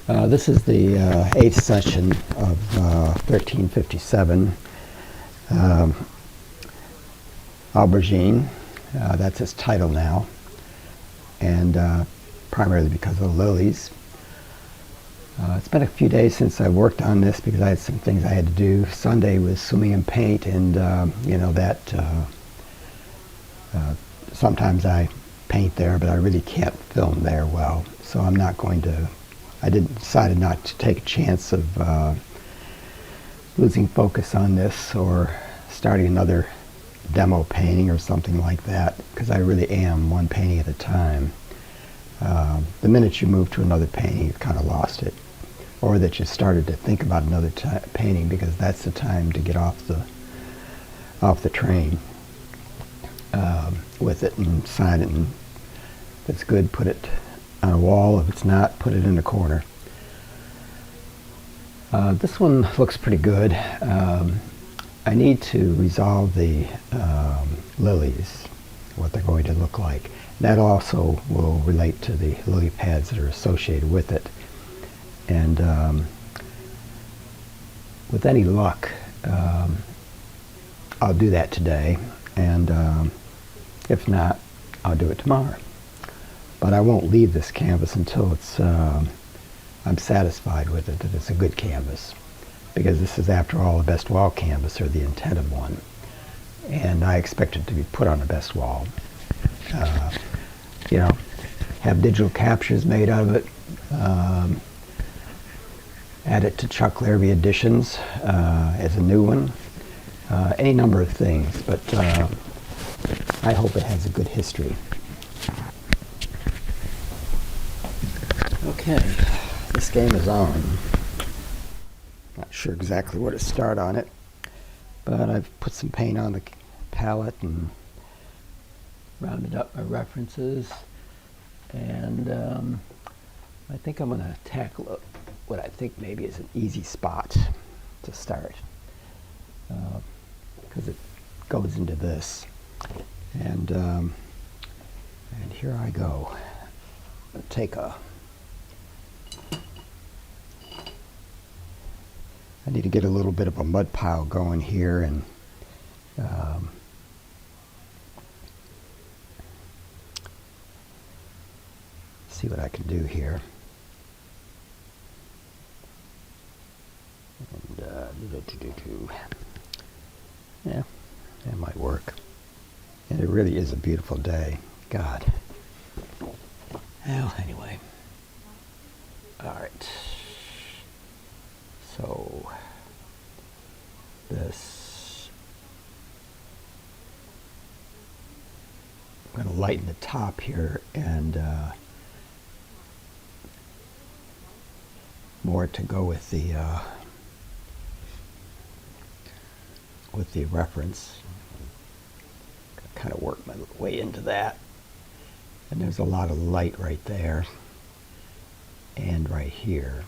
This is the 8th session of 1357 Aubergine. That's its title now, and primarily because of the lilies. It's been a few days since I worked on this because I had some things I had to do. Sunday was swimming in paint, and sometimes I paint there, but I really can't film there well, so I'm not going to. I decided not to take a chance of losing focus on this or starting another demo painting or something like that, because I really am one painting at a time. The minute you move to another painting, you've kind of lost it, or that you started to think about another painting, because that's the time to get off the train with it and sign it. And if it's good, put it on a wall. If it's not, put it in a corner. This one looks pretty good. I need to resolve the lilies, what they're going to look like. That also will relate to the lily pads that are associated with it. And with any luck, I'll do that today, and if not, I'll do it tomorrow. But I won't leave this canvas until it's I'm satisfied with it, that it's a good canvas, because this is, after all, a best wall canvas, or the intent of one, and I expect it to be put on a best wall. Have digital captures made out of it, add it to Chuck Larry editions as a new one, any number of things, but I hope it has a good history. Okay, this game is on. Not sure exactly where to start on it, but I've put some paint on the palette and rounded up my references, and I think I'm going to tackle what I think maybe is an easy spot to start, because it goes into this, and here I go. I'm going to take I need to get a little bit of a mud pile going here, and see what I can do here. And yeah, that might work. And it really is a beautiful day. God. Well, anyway. All right. So this, I'm going to lighten the top here, and more to go with the reference. Kind of work my way into that, and there's a lot of light right there and right here.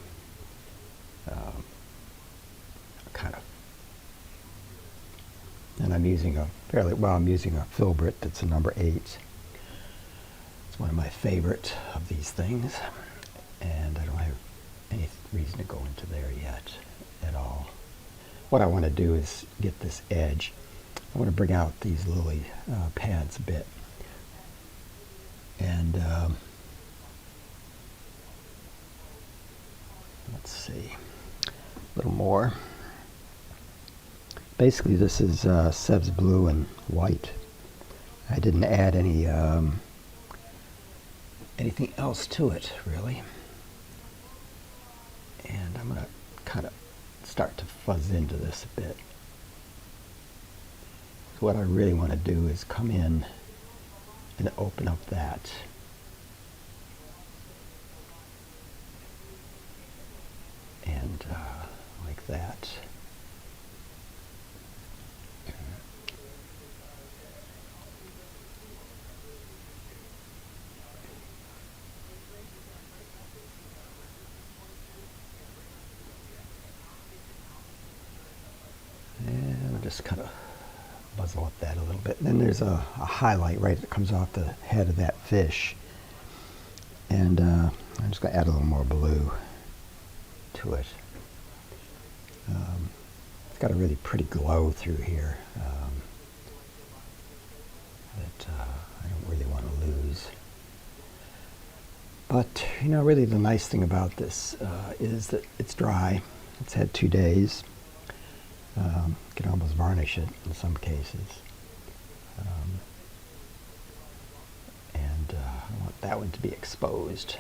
And I'm using I'm using a filbert that's a number 8. It's one of my favorite of these things, and I don't have any reason to go into there yet at all. What I want to do is get this edge. I want to bring out these lily pads a bit, and let's see, a little more. Basically, this is Sev's blue and white. I didn't add any anything else to it, really. And I'm going to kind of start to fuzz into this a bit. So what I really want to do is come in and open up that. And like that. Just kind of muzzle up that a little bit. And then there's a highlight right that comes off the head of that fish. And I'm just going to add a little more blue. to it. It's got a really pretty glow through here that I don't really want to lose. But, you know, really the nice thing about this is that it's dry. It's had 2 days. You can almost varnish it in some cases. And I want that one to be exposed.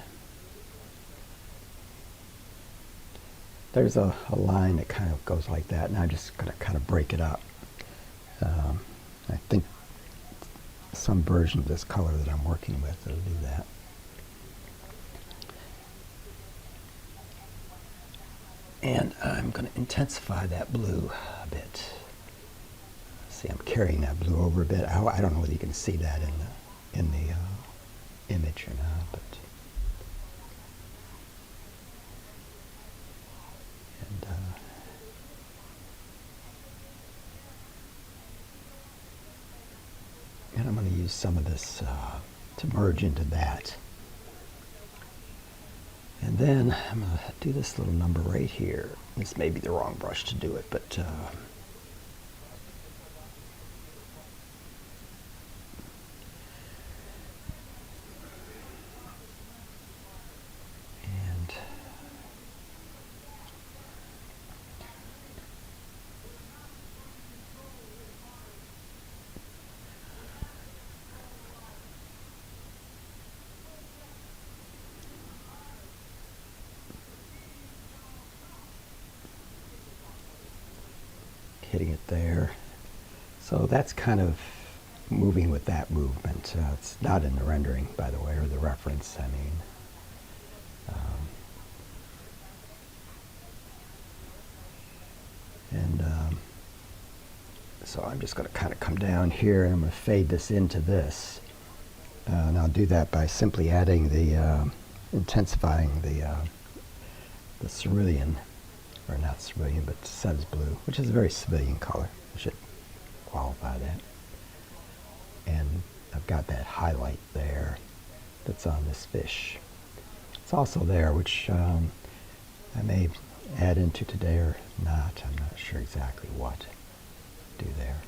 There's a line that kind of goes like that, and I'm just going to kind of break it up. I think some version of this color that I'm working with will do that. And I'm going to intensify that blue a bit. See, I'm carrying that blue over a bit. I don't know whether you can see that in the image or not, but and I'm going to use some of this to merge into that. And then I'm going to do this little number right here. This may be the wrong brush to do it, but hitting it there. So that's kind of moving with that movement. It's not in the rendering, by the way, or the reference, I mean. So I'm just going to kind of come down here, and I'm going to fade this into this. And I'll do that by simply adding the, intensifying the cerulean, or not cerulean, but suds blue, which is a very civilian color. I should qualify that. And I've got that highlight there that's on this fish. It's also there, which I may add into today or not. I'm not sure exactly what to do there.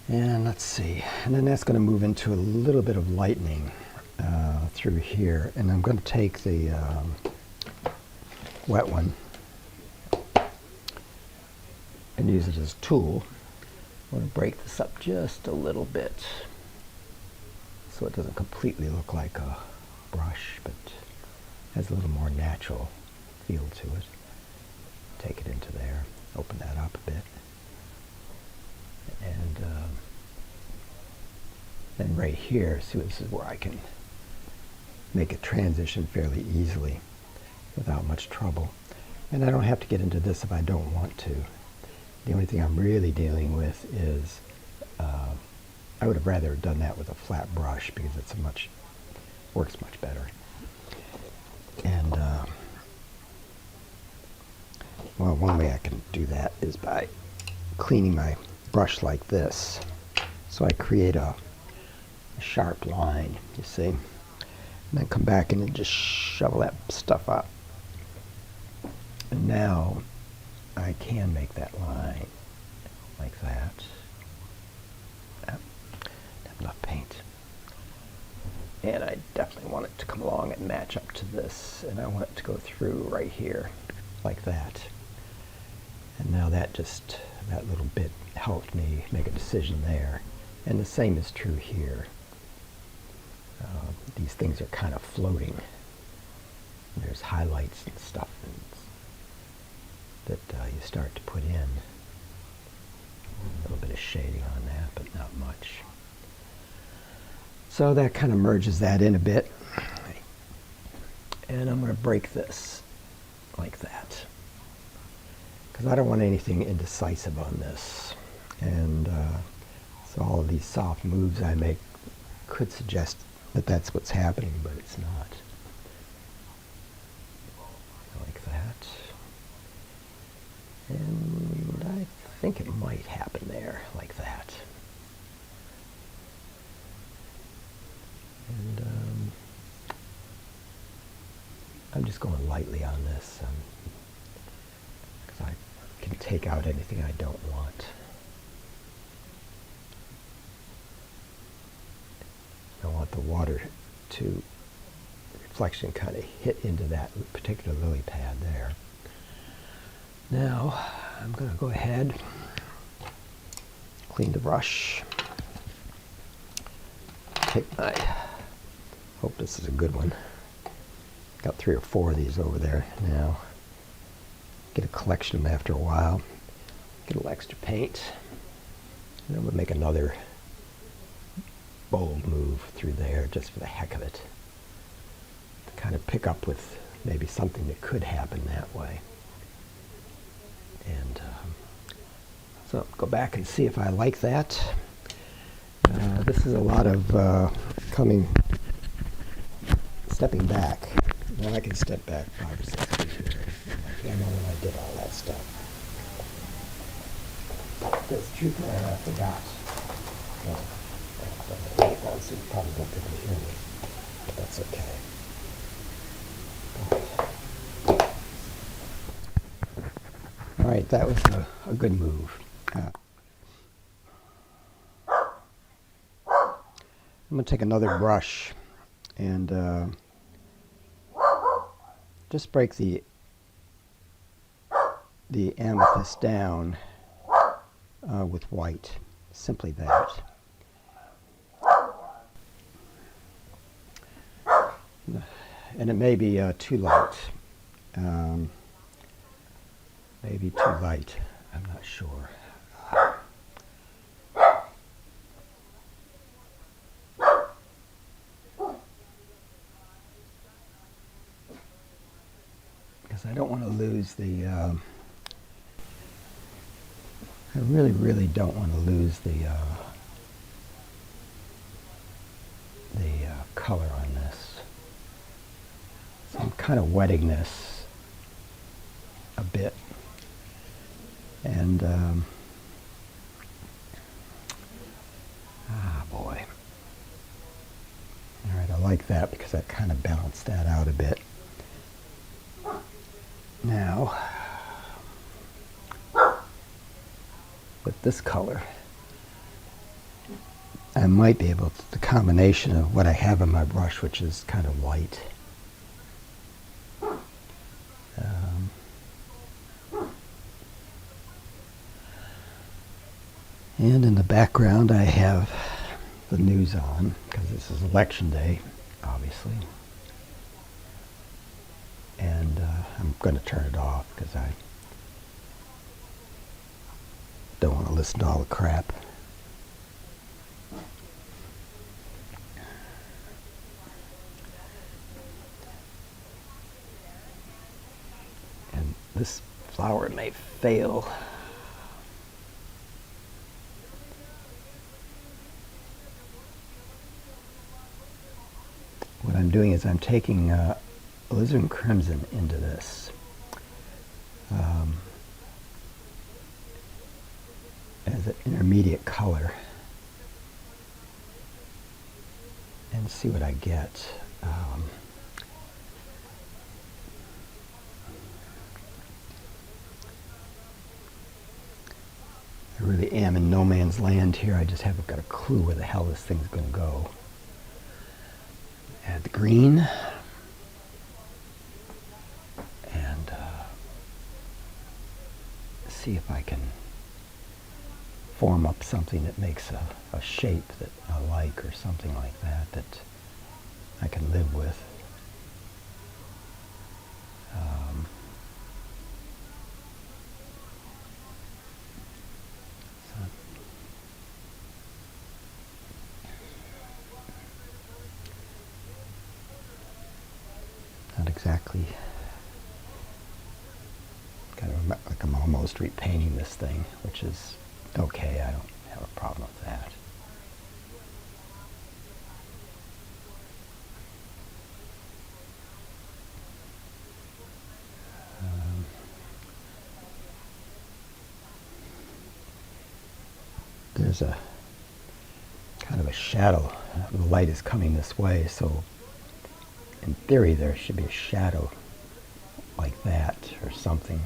And let's see. And then that's going to move into a little bit of lightening through here. And I'm going to take the wet one and use it as a tool. I'm going to break this up just a little bit so it doesn't completely look like a brush, but has a little more natural feel to it. Take it into there, open that up a bit, and then right here, see, this is where I can make a transition fairly easily without much trouble. And I don't have to get into this if I don't want to. The only thing I'm really dealing with is I would have rather done that with a flat brush because it's works much better. And well, one way I can do that is by cleaning my brush like this. So I create a sharp line, you see, and then come back in and just shovel that stuff up. And now I can make that line like that. Have enough paint. And I definitely want it to come along and match up to this, and I want it to go through right here like that. And now that little bit helped me make a decision there. And the same is true here. These things are kind of floating. There's highlights and stuff that you start to put in. A little bit of shading on that, but not much. So that kind of merges that in a bit. And I'm going to break this like that, because I don't want anything indecisive on this. And so all of these soft moves I make could suggest that that's what's happening, but it's not. Like that. And I think it might happen there, like that. And I I'm just going lightly on this because I can take out anything I don't want. I want the water to reflection kind of hit into that particular lily pad there. Now I'm going to go ahead, clean the brush, take my, hope this is a good one, got 3 or 4 of these over there now, get a collection of them after a while, get a little extra paint, and I'm going to make another bold move through there just for the heck of it, to kind of pick up with maybe something that could happen that way. And so go back and see if I like that. This is a lot of stepping back. Now I can step back 5 or 6 feet here. I don't know when I did all that stuff. There's truth there, I forgot. So you probably won't be able to hear me, but that's okay. All right, that was a good move. I'm going to take another brush and just break the amethyst down with white. Simply that. And it may be too light. Maybe too light. I'm not sure. Because I don't want to lose the. I really don't want to lose the color on this. So I'm kind of wetting this a bit. And, boy. All right, I like that because that kind of balanced that out a bit. Now, with this color, I might be able to, the combination of what I have in my brush, which is kind of white, and in the background I have the news on, because this is election day, obviously. And I'm going to turn it off because I don't want to listen to all the crap. And this flower may fail. What I'm doing is I'm taking alizarin crimson into this as an intermediate color and see what I get. I really am in no man's land here. I just haven't got a clue where the hell this thing's going to go. Add the green. And see if I can form up something that makes a shape that I like, or something like that, that I can live with. Not exactly, kind of like I'm almost repainting this thing, which is okay. I don't have a problem with that. There's a kind of a shadow. The light is coming this way, so in theory there should be a shadow like that or something.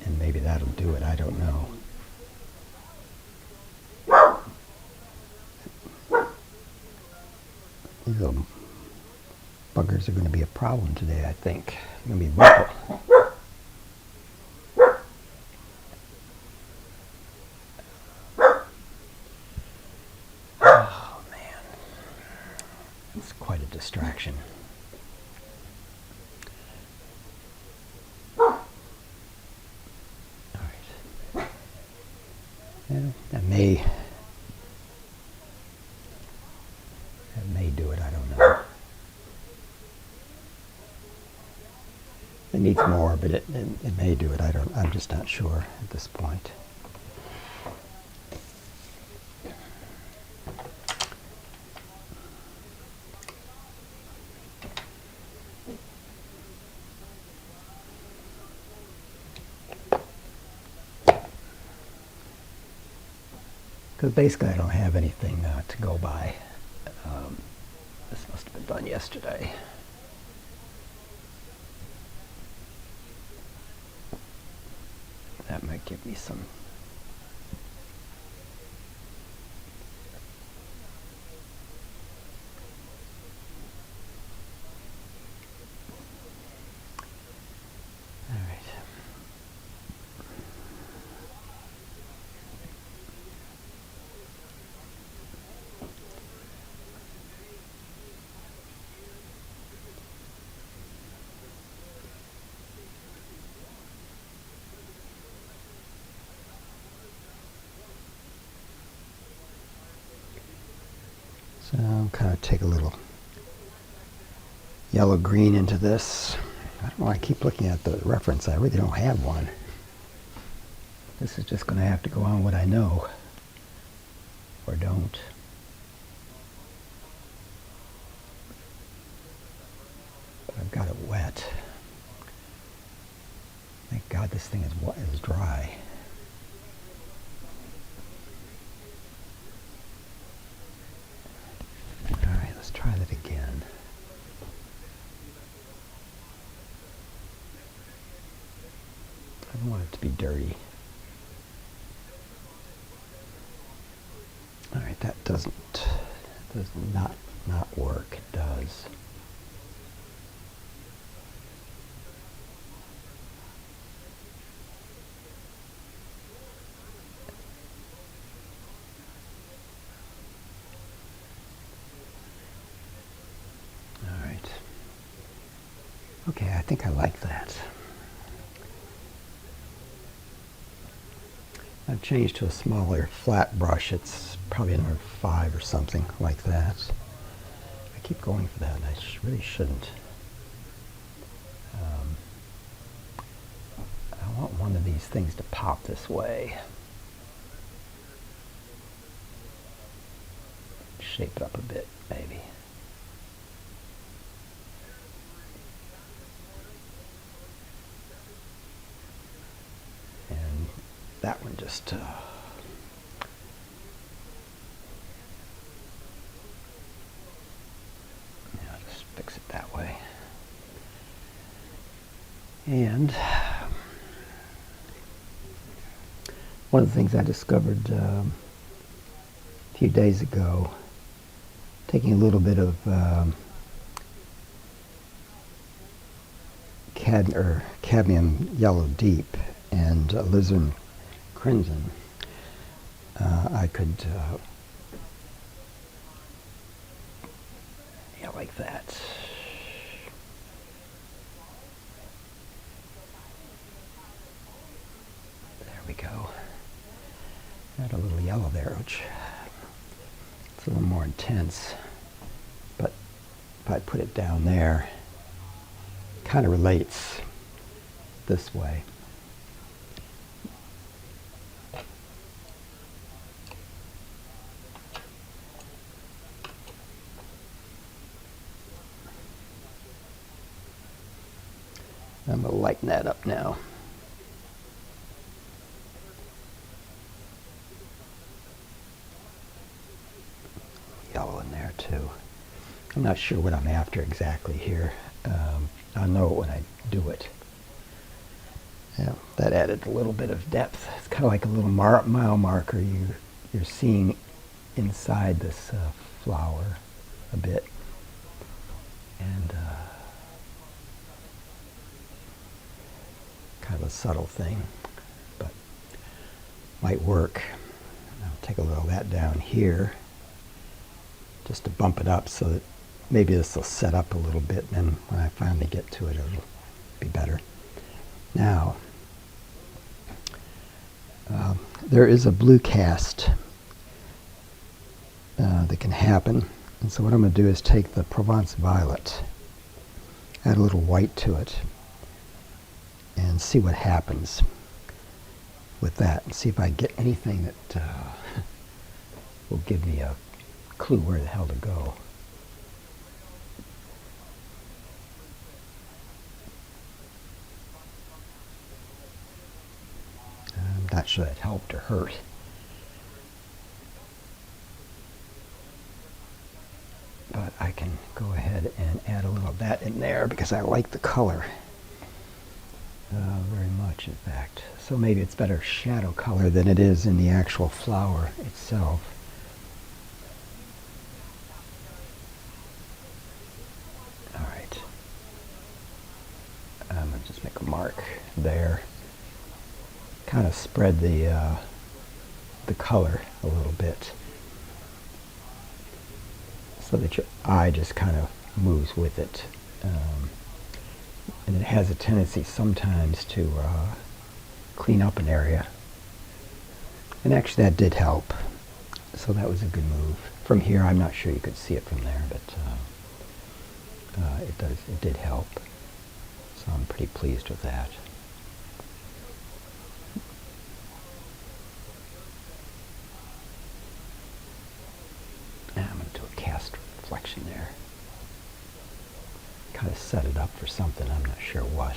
And maybe that'll do it, I don't know. These little buggers are going to be a problem today, I think. They're going to be vocal. Oh, man. It's quite a distraction. All right. Yeah, that may do it, I don't know. It needs more, but it may do it. I'm just not sure at this point. Because basically I don't have anything to go by. This must have been done yesterday. That might give me some. All right. So I'll kind of take a little yellow-green into this. I don't know why I keep looking at the reference. I really don't have one. This is just going to have to go on what I know, or don't. But I've got it wet. Thank God this thing is dry. Alright, let's try that again. I don't want it to be dirty. Alright, that does not work. It does. Alright. Okay, I think I like that. I've changed to a smaller flat brush. It's probably an R5 or something like that. I keep going for that, and I really shouldn't. I want one of these things to pop this way. Shape it up a bit, maybe. And that one just just fix it that way. And one of the things I discovered a few days ago, taking a little bit of cadmium yellow deep and alizarin crimson, I could, like that. There we go. Got a little yellow there, which it's a little more intense. But if I put it down there, it kind of relates this way. I'm going to lighten that up now. Yellow in there too. I'm not sure what I'm after exactly here. I'll know it when I do it. Yeah, that added a little bit of depth. It's kind of like a little mile marker. You're seeing inside this flower a bit. And kind of a subtle thing, but might work. I'll take a little of that down here just to bump it up so that maybe this will set up a little bit, and then when I finally get to it, it'll be better. Now, there is a blue cast that can happen, and so what I'm going to do is take the Provence Violet, add a little white to it, and see what happens with that, and see if I get anything that will give me a clue where the hell to go. I'm not sure that helped or hurt. But I can go ahead and add a little of that in there because I like the color very much, in fact. So maybe it's better shadow color than it is in the actual flower itself. All right. I'm going to just make a mark there. Kind of spread the color a little bit so that your eye just kind of moves with it. And it has a tendency sometimes to clean up an area. And actually that did help. So that was a good move. From here, I'm not sure you could see it from there, but it did help. So I'm pretty pleased with that. I'm going to do a cast reflection there. Kind of set it up for something, I'm not sure what.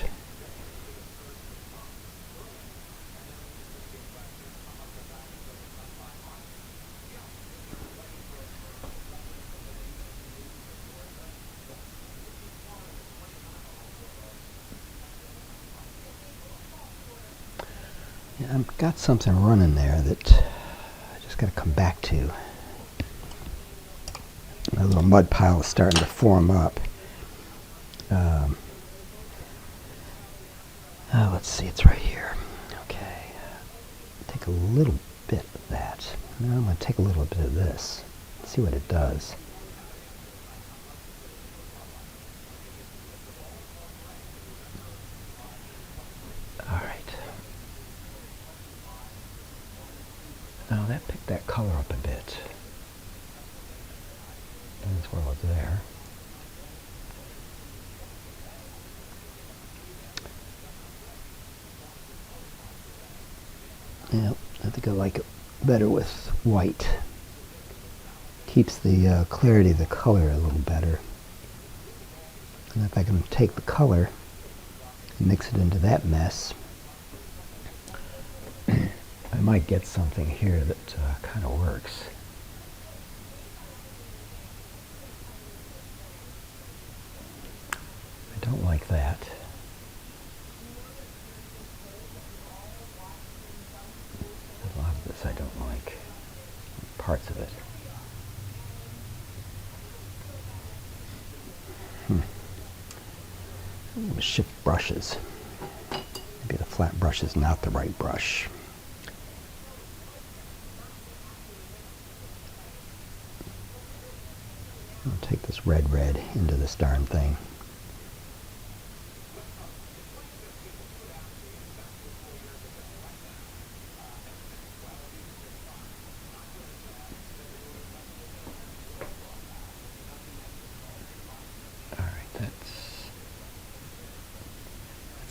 Yeah, I've got something running there that I just got to come back to. My little mud pile is starting to form up. Let's see, it's right here. Okay. Take a little bit of that. Now I'm going to take a little bit of this. See what it does. All right. Now that picked that color up a bit. As well as there. Yeah, I think I like it better with white. Keeps the clarity of the color a little better. And if I can take the color and mix it into that mess, I might get something here that kind of works. I don't like that. A lot of this I don't like. Parts of it. I'm going to shift brushes. Maybe the flat brush is not the right brush. I'll take this red into this darn thing. All right, that's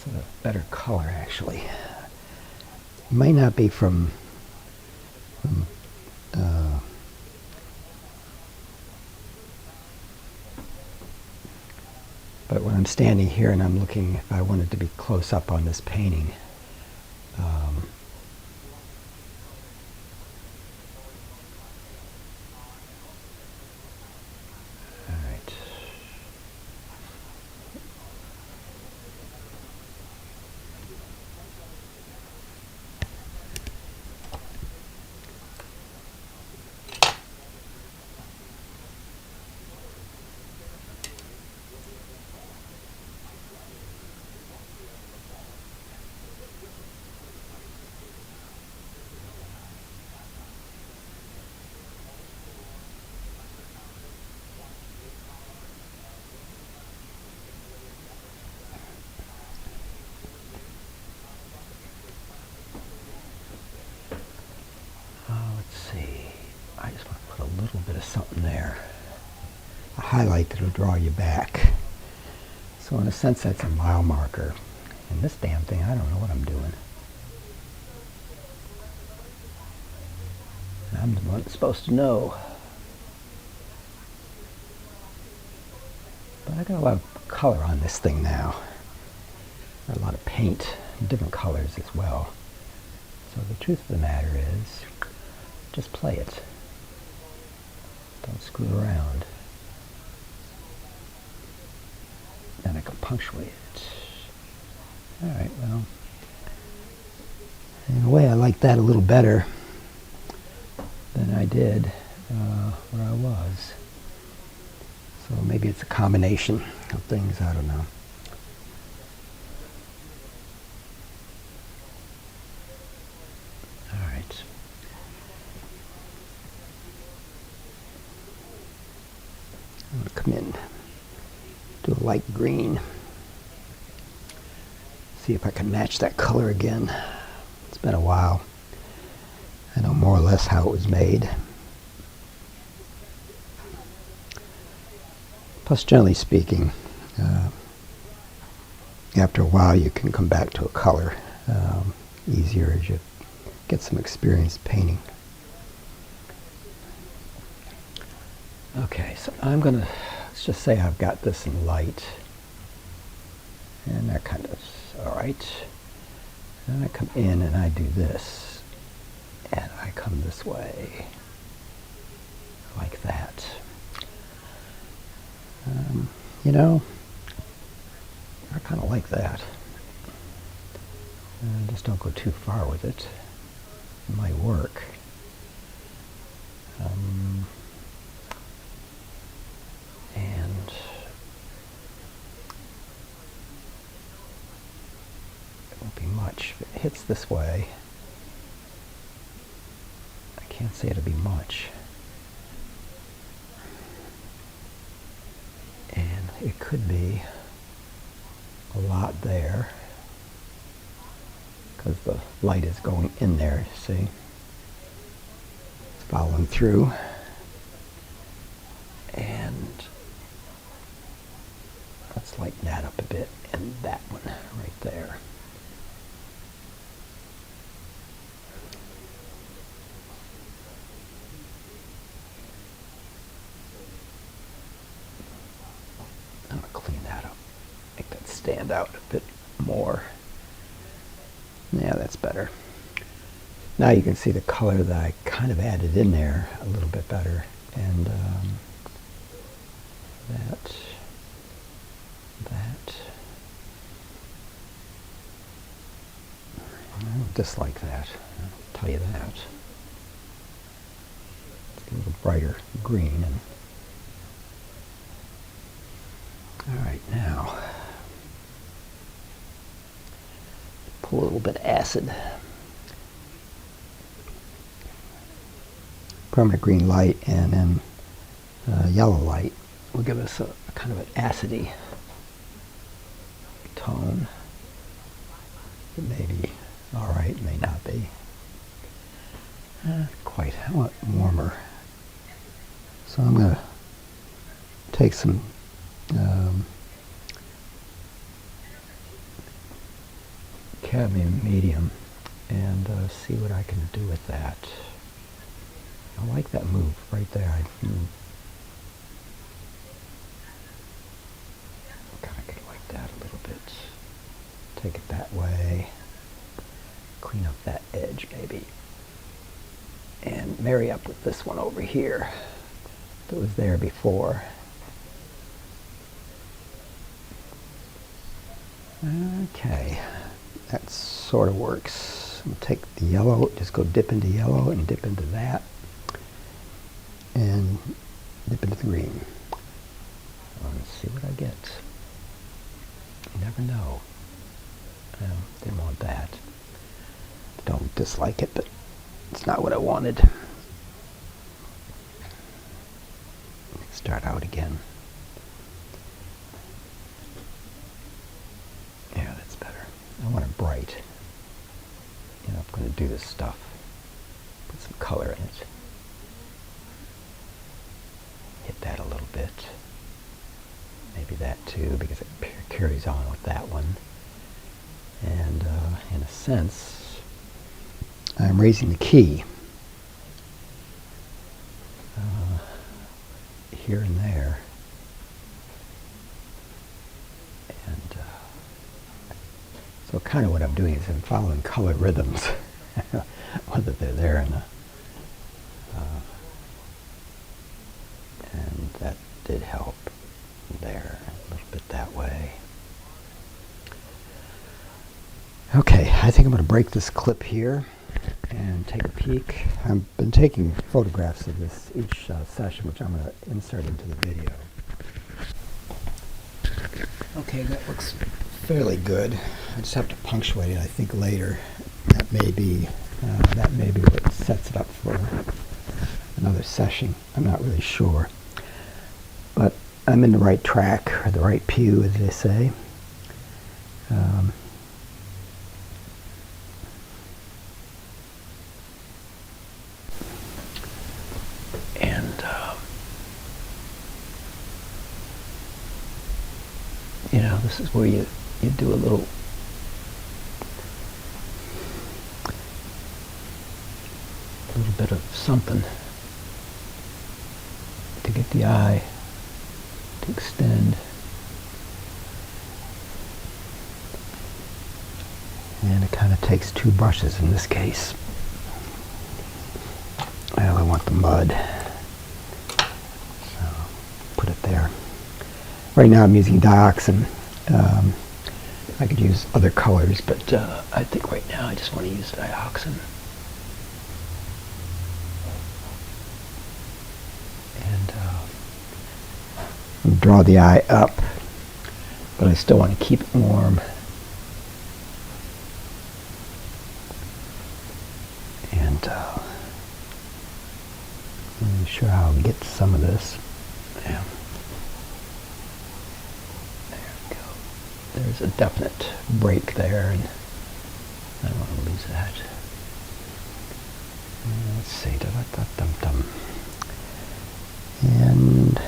a better color actually. Might not be from but when I'm standing here and I'm looking, if I wanted to be close up on this painting, all right. notice something there. A highlight that'll draw you back. So in a sense, that's a mile marker. And this damn thing, I don't know what I'm doing. I'm the one that's supposed to know. But I got a lot of color on this thing now. Got a lot of paint, different colors as well. So the truth of the matter is, just play it. Don't screw around. Then I can punctuate it. Alright, well, in a way I like that a little better than I did where I was. So maybe it's a combination of things, I don't know. Alright. I'm going to come in, do a light green. See if I can match that color again. It's been a while. I know more or less how it was made. Plus, generally speaking, after a while you can come back to a color easier as you get some experience painting. Okay, so I'm gonna, let's just say I've got this in light. And that kind of, all right. Then I come in and I do this. And I come this way. Like that. You know, I kind of like that. Just don't go too far with it. It might work. And it won't be much. If it hits this way, I can't say it'll be much. And it could be a lot there because the light is going in there, see? It's following through. And let's lighten that up a bit, and that one right there. I'm going to clean that up, make that stand out a bit more. Yeah, that's better. Now you can see the color that I kind of added in there a little bit better. And that. I don't dislike that, I'll tell you that. It's a little brighter green. And all right, now pull a little bit of acid. Permanent green light and then yellow light will give us a kind of an acidy tone. It may be all right, may not be. Quite. I want warmer. So I'm going to take some cadmium medium and see what I can do with that. I like that move right there. Kind of get like that a little bit. Take it that way. Clean up that edge maybe. And marry up with this one over here that was there before. Okay, that sort of works. I'll take the yellow, just go dip into yellow and dip into that. And dip into the green. Let's see what I get. You never know. Didn't want that. Don't dislike it, but it's not what I wanted. Start out again. Yeah, that's better. I want it bright. You know, I'm going to do this stuff. Put some color in it. that a little bit. Maybe that too, because it carries on with that one. And in a sense, I'm raising the key here and there. And so kind of what I'm doing is I'm following color rhythms, whether they're there in the and that did help there a little bit that way. Okay, I think I'm going to break this clip here and take a peek. I've been taking photographs of this each session, which I'm going to insert into the video. Okay, that looks fairly good. I just have to punctuate it, I think, later. That may be what sets it up for another session. I'm not really sure. But I'm in the right track, or the right pew, as they say. You know, this is where you do a little bit of something to get the eye to extend. And it kind of takes two brushes in this case. Well, I want the mud, so put it there. Right now I'm using dioxin. I could use other colors, but I think right now I just want to use dioxin. And draw the eye up, but I still want to keep it warm. And I'm not sure how I'll get to some of this. Yeah. There's a definite break there, and I don't want to lose that. Let's see, dum-dum-dum. And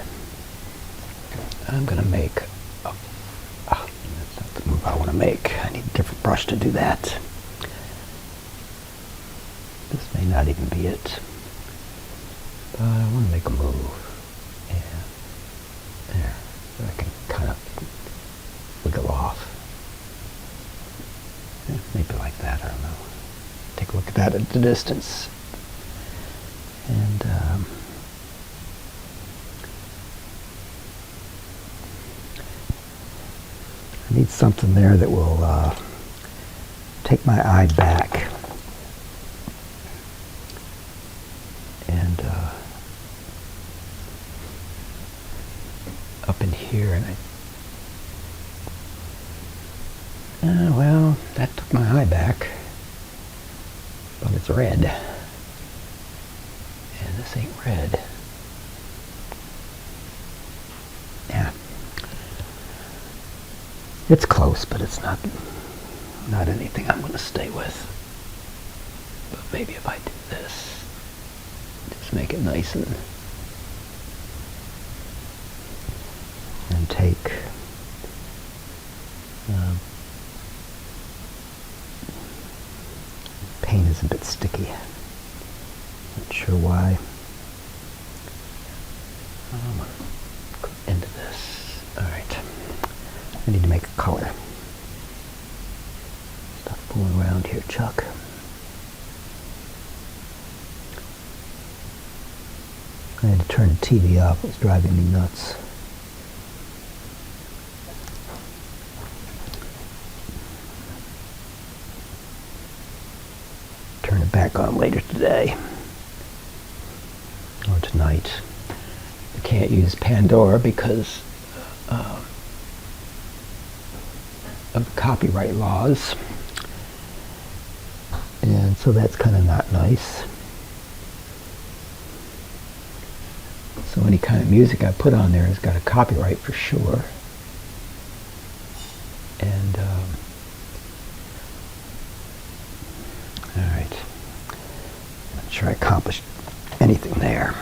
I'm going to make that's not the move I want to make. I need a different brush to do that. This may not even be it, but I want to make a move. Yeah, there, so I can kind of wiggle off. Yeah, maybe like that, I don't know. Take a look at that at the distance. And I need something there that will take my eye back. And up in here, and well, that took my eye back, but it's red, and this ain't red. Yeah, it's close, but it's not anything I'm going to stay with. But maybe if I do this, just make it nice and take paint is a bit sticky. Not sure why. Into this. All right. I need to make a color. Stop fooling around here, Chuck. I had to turn the TV off. It was driving me nuts. Turn it back on later today. Or tonight. I can't use Pandora because of copyright laws. And so that's kind of not nice. So any kind of music I put on there has got a copyright for sure. And all right, not sure I accomplished anything there.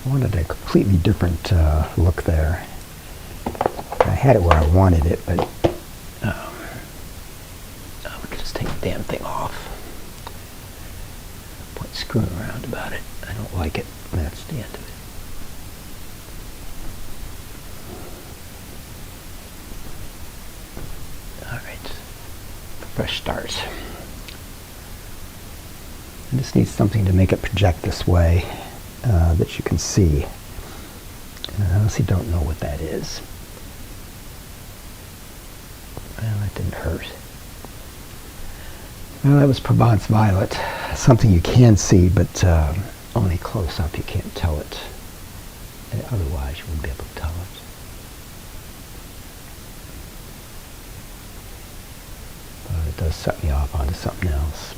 I wanted a completely different look there. I had it where I wanted it, but we could just take the damn thing off. No point screwing around about it. I don't like it. That's the end of it. All right, fresh start. I just need something to make it project this way that you can see. And I honestly don't know what that is. Well, that didn't hurt. Well, that was Provence Violet. Something you can see, but only close up you can't tell it. And otherwise, you wouldn't be able to tell it. But it does set me off onto something else.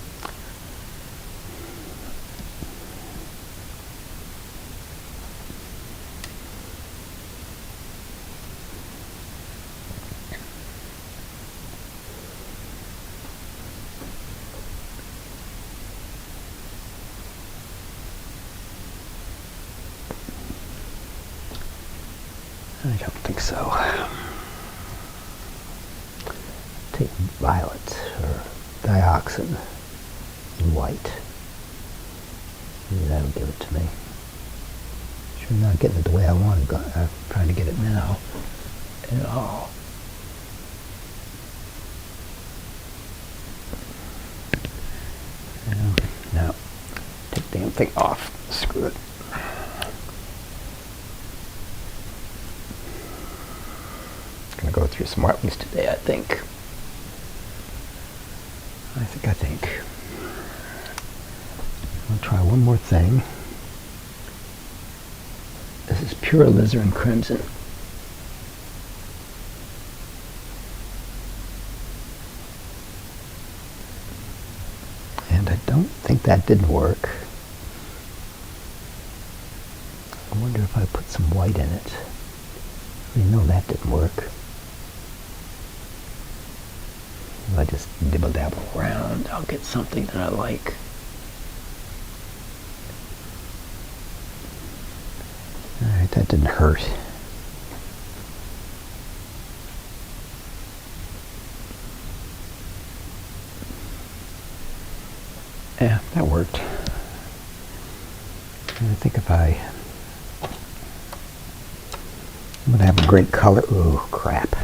I don't think so. Take violet or dioxin and white. Maybe that'll give it to me. Sure, not getting it the way I want to go. I'm trying to get it now at all. No. Take the damn thing off. Screw it. Gonna go through some markings today, I think. I'll try one more thing. This is pure alizarin crimson. And I don't think that did work. I wonder if I put some white in it. I know that didn't work. If I just dibble dabble around, I'll get something that I like. Alright, that didn't hurt. Yeah, that worked. And I think if I'm going to have a great color. Ooh, crap.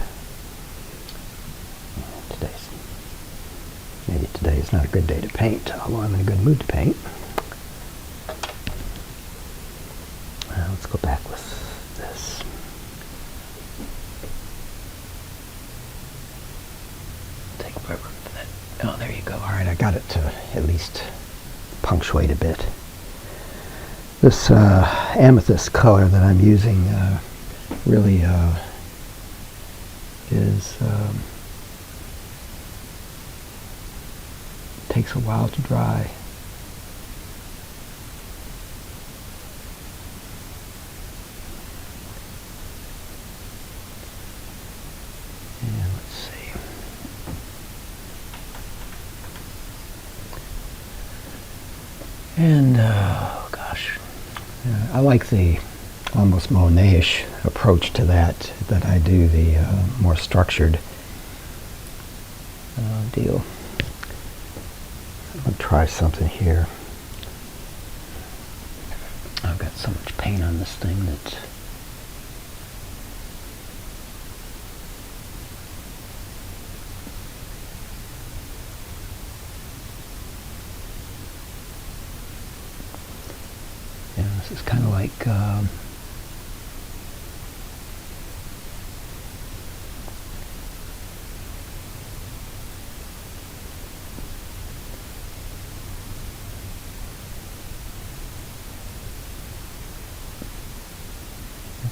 Maybe today is not a good day to paint, although I'm in a good mood to paint. Let's go back with this. Take forever for that. Oh, there you go. All right, I got it to at least punctuate a bit. This amethyst color that I'm using really is takes a while to dry. And let's see. And oh gosh, I like the almost Monet-ish approach to that I do, the more structured deal. I'm going to try something here. I've got so much paint on this thing that this is kind of like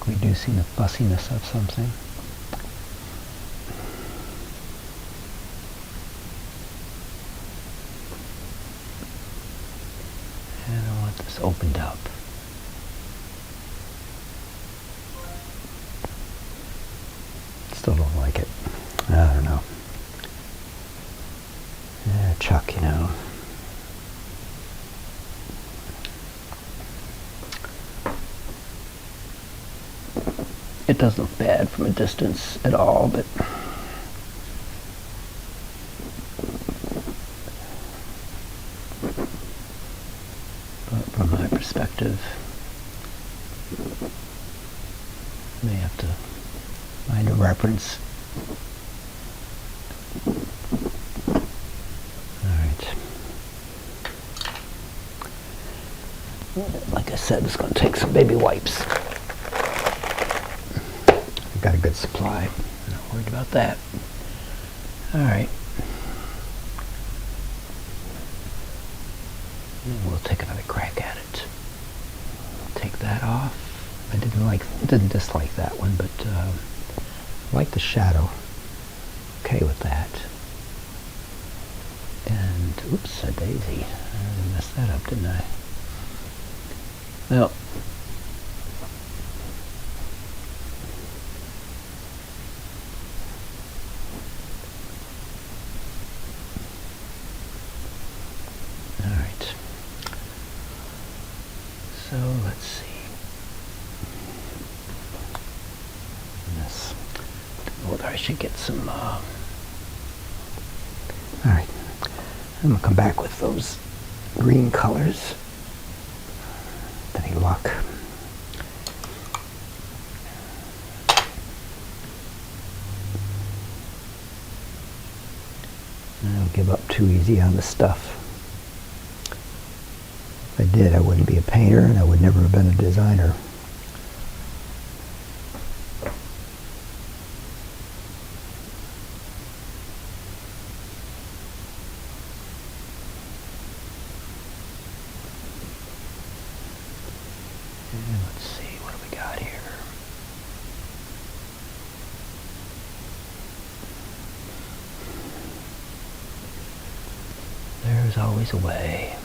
reducing the fussiness of something. And I want this opened up. Still don't like it. I don't know. Yeah, Chuck, you know. doesn't look bad from a distance at all, but from my perspective, I may have to find a reference. Like I said, it's going to take some baby wipes. I've got a good supply. I'm not worried about that. All right. And we'll take another crack at it. Take that off. I didn't dislike that one, but I like the shadow. Okay with that. And oops, a daisy. I messed that up, didn't I? Well, all right. So let's see. This. Whether I should get some. All right. I'm gonna come back with those green colors. Any luck? I don't give up too easy on the stuff. If I did, I wouldn't be a painter and I would never have been a designer. Let's see, what do we got here? There's always a way.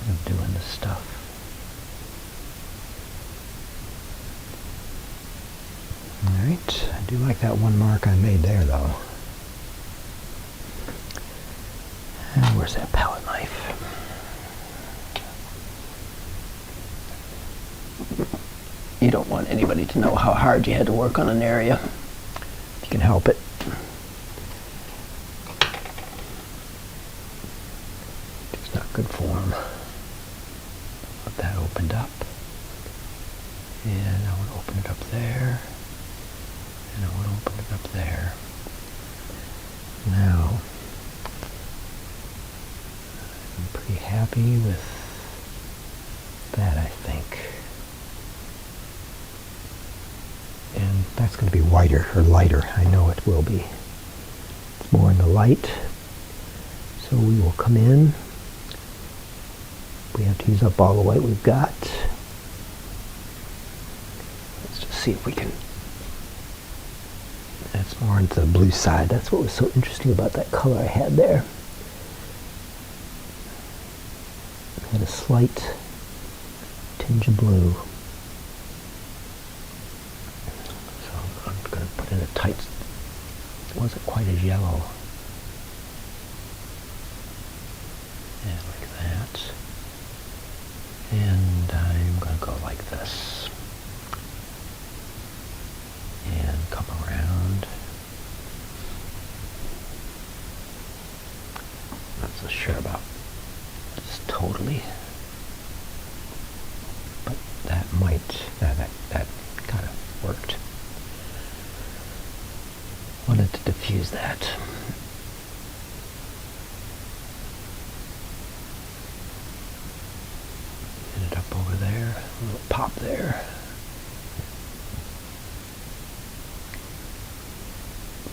Of doing this stuff. Alright, I do like that one mark I made there though. And where's that palette knife? You don't want anybody to know how hard you had to work on an area, if you can help it. It's not good form. Let that opened up. And I want to open it up there. And I want to open it up there. Now, I'm pretty happy with that, I think. And that's going to be whiter or lighter. I know it will be. It's more in the light. So we will come in. We have to use up all the white we've got. Let's just see if we can. That's more into the blue side. That's what was so interesting about that color I had there. It had a slight tinge of blue. So I'm going to put in a tight, it wasn't quite as yellow. And like that. And I'm going to go like this. And come around. Not so sure about this totally. But that might, that kind of worked. Wanted to diffuse that. Get it up over there, a little pop there.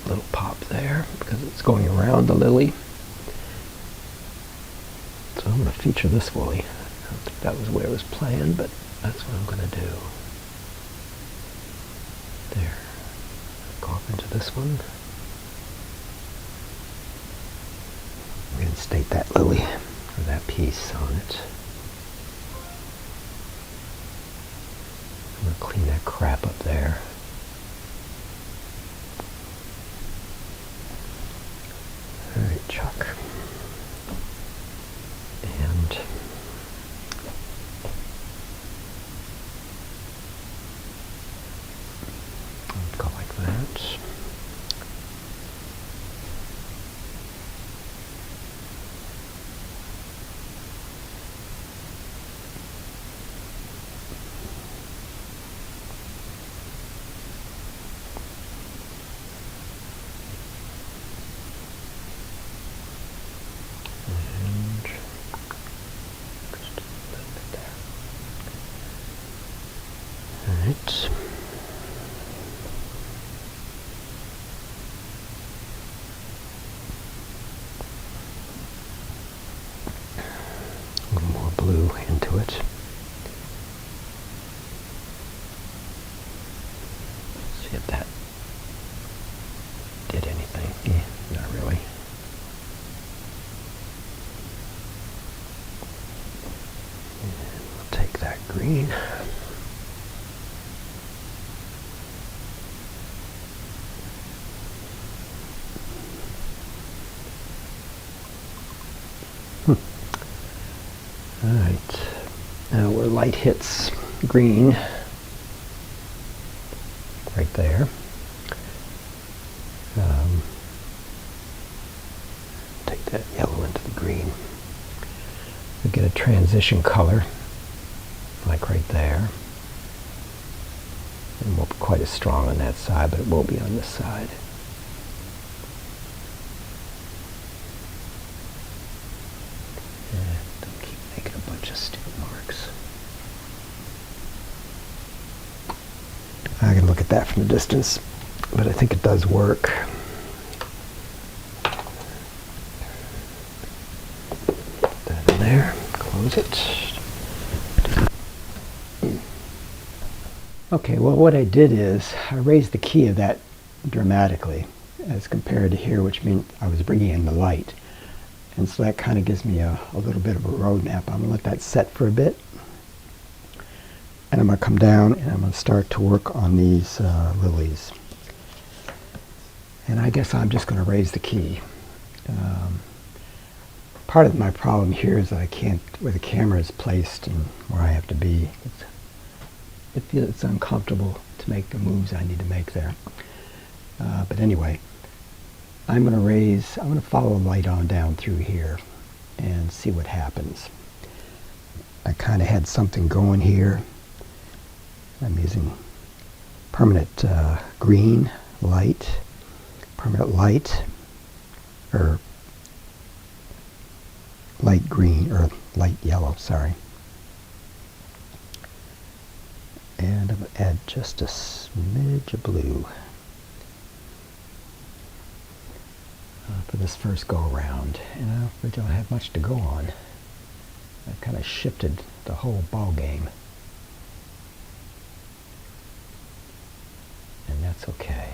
A little pop there, because it's going around the lily. So I'm going to feature this lily. I don't think that was where it was planned, but that's what I'm going to do. There. Go up into this one. Reinstate that lily, or that piece on it. I'm going to clean that crap up there. Alright, Chuck. And green. All right, now where light hits green, right there. Take that yellow into the green. We get a transition color, like right there. It won't be quite as strong on that side, but it will be on this side. Don't keep making a bunch of stupid marks. I can look at that from a distance, but I think it does work. Put that in there, close it. Okay, well what I did is I raised the key of that dramatically as compared to here, which means I was bringing in the light. And so that kind of gives me a little bit of a roadmap. I'm going to let that set for a bit. And I'm going to come down and I'm going to start to work on these lilies. And I guess I'm just going to raise the key. Part of my problem here is that I can't, where the camera is placed and where I have to be, it's uncomfortable to make the moves I need to make there. But anyway, I'm going to follow the light on down through here and see what happens. I kind of had something going here. I'm using permanent green light, permanent light, or light green, or light yellow, sorry. And I'm going to add just a smidge of blue for this first go around. And we don't have much to go on. I've kind of shifted the whole ball game. And that's okay.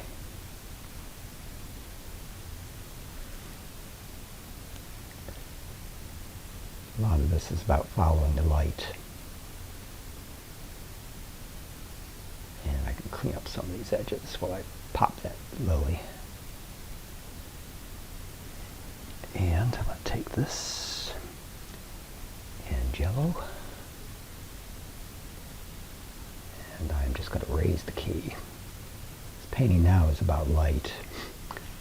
A lot of this is about following the light. And I can clean up some of these edges while I pop that lily. And I'm going to take this and yellow. And I'm just going to raise the key. This painting now is about light.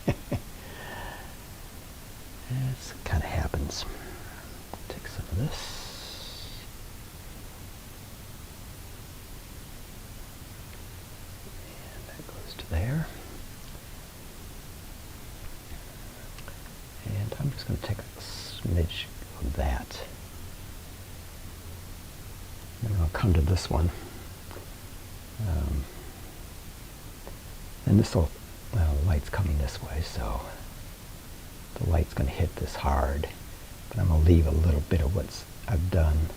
This kind of happens. Take some of this. And that goes to there. And I'm just going to take a smidge of that. And then I'll come to this one. And this will, well, the light's coming this way, so the light's going to hit this hard. But I'm going to leave a little bit of what I've done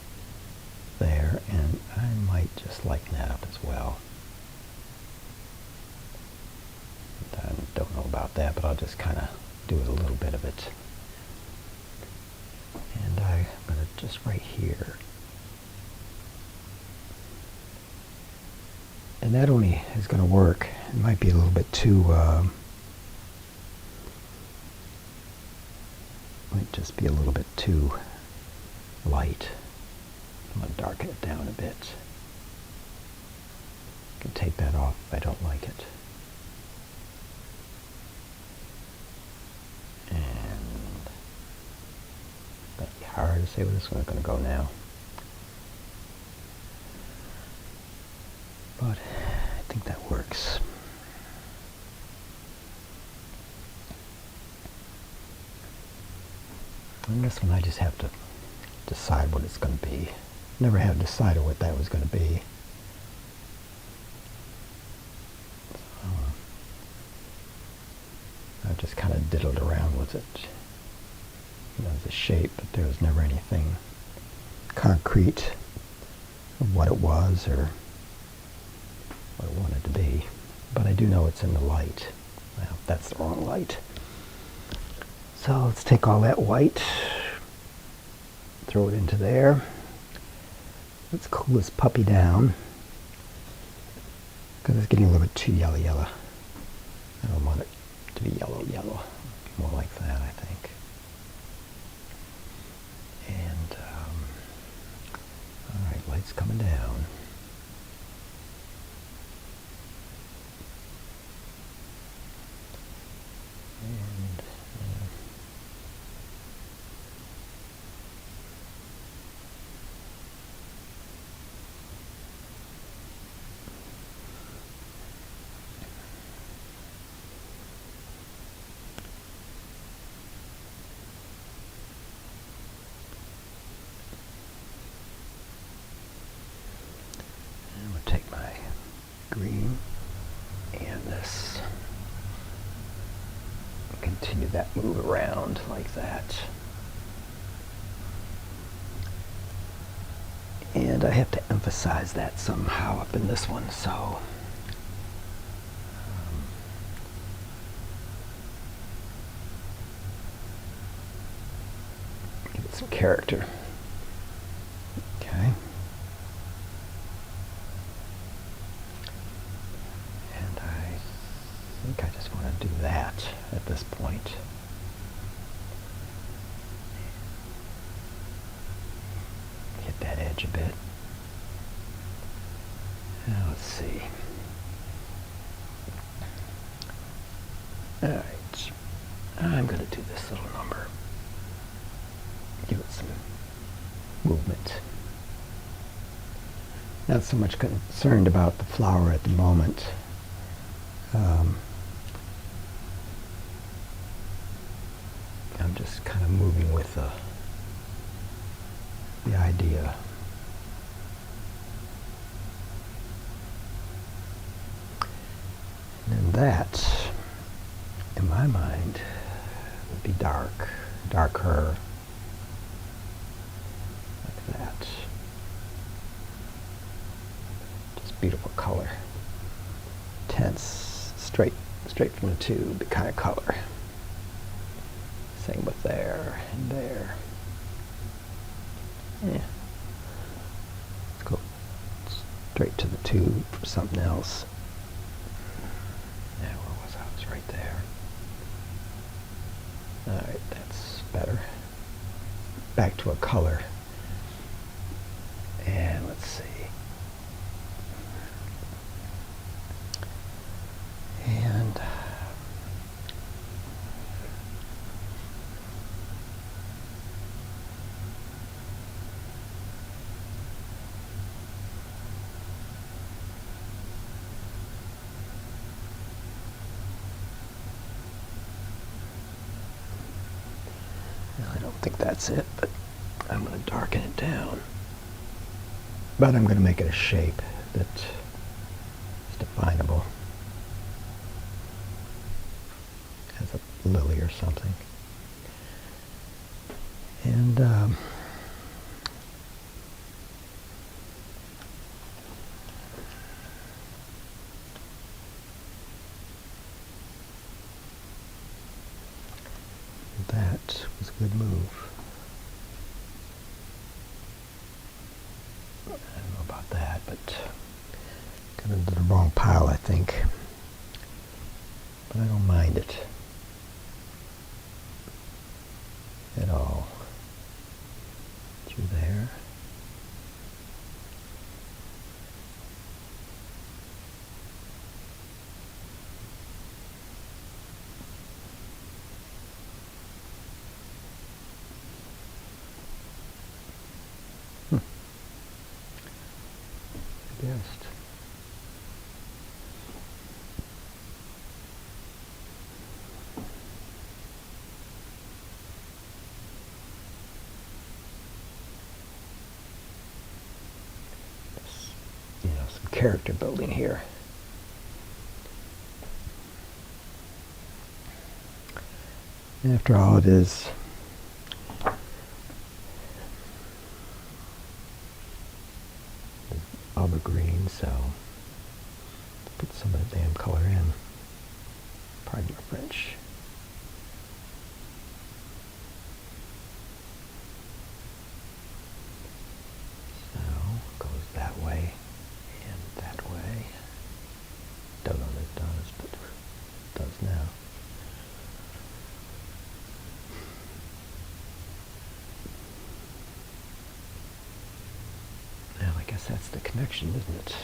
there, and I might just lighten that up as well. I don't know about that, but I'll just kind of do a little bit of it. And I'm going to just right here. And that only is going to work. It might be a little bit too, might just be a little bit too light. I'm going to darken it down a bit. I can take that off if I don't like it. And it's going to be hard to say where this one's going to go now. But I think that works. And this one I just have to decide what it's going to be. Never have decided what that was going to be. So, I just kind of diddled around with it. You know, the shape, but there was never anything concrete of what it was or what I wanted to be. But I do know it's in the light. Well, that's the wrong light. So let's take all that white, throw it into there. let's cool this puppy down because it's getting a little bit too yellow. I don't want it to be yellow. More like that, I think. And all right, light's coming down. And I'm going to take my green and this, continue that move around like that. And I have to emphasize that somehow up in this one, so give it some character. Okay. And I think I just want to do that at this point. Hit that edge a bit. Now let's see. All right. I'm going to do this little number. Give it some movement. Not so much concerned about the flower at the moment. I'm just kind of moving with the idea. And then that, in my mind, would be darker, like that. Just beautiful color. Tense, straight from the tube kind of color. Same with there and there. Yeah. Let's go straight to the tube for something else. Yeah, where was I? I was right there. Alright, that's better. Back to a color. And let's see. And I don't think that's it, but I'm going to darken it down. But I'm going to make it a shape that is definable. As a lily or something. And that was a good move. I don't know about that, but got into the wrong pile, I think. But I don't mind it at all. Through there. Best. Some character building here. After all, it is Aubergine, so put some of the damn color in. Pardon my French. So go now. Well, I guess that's the connection, isn't it?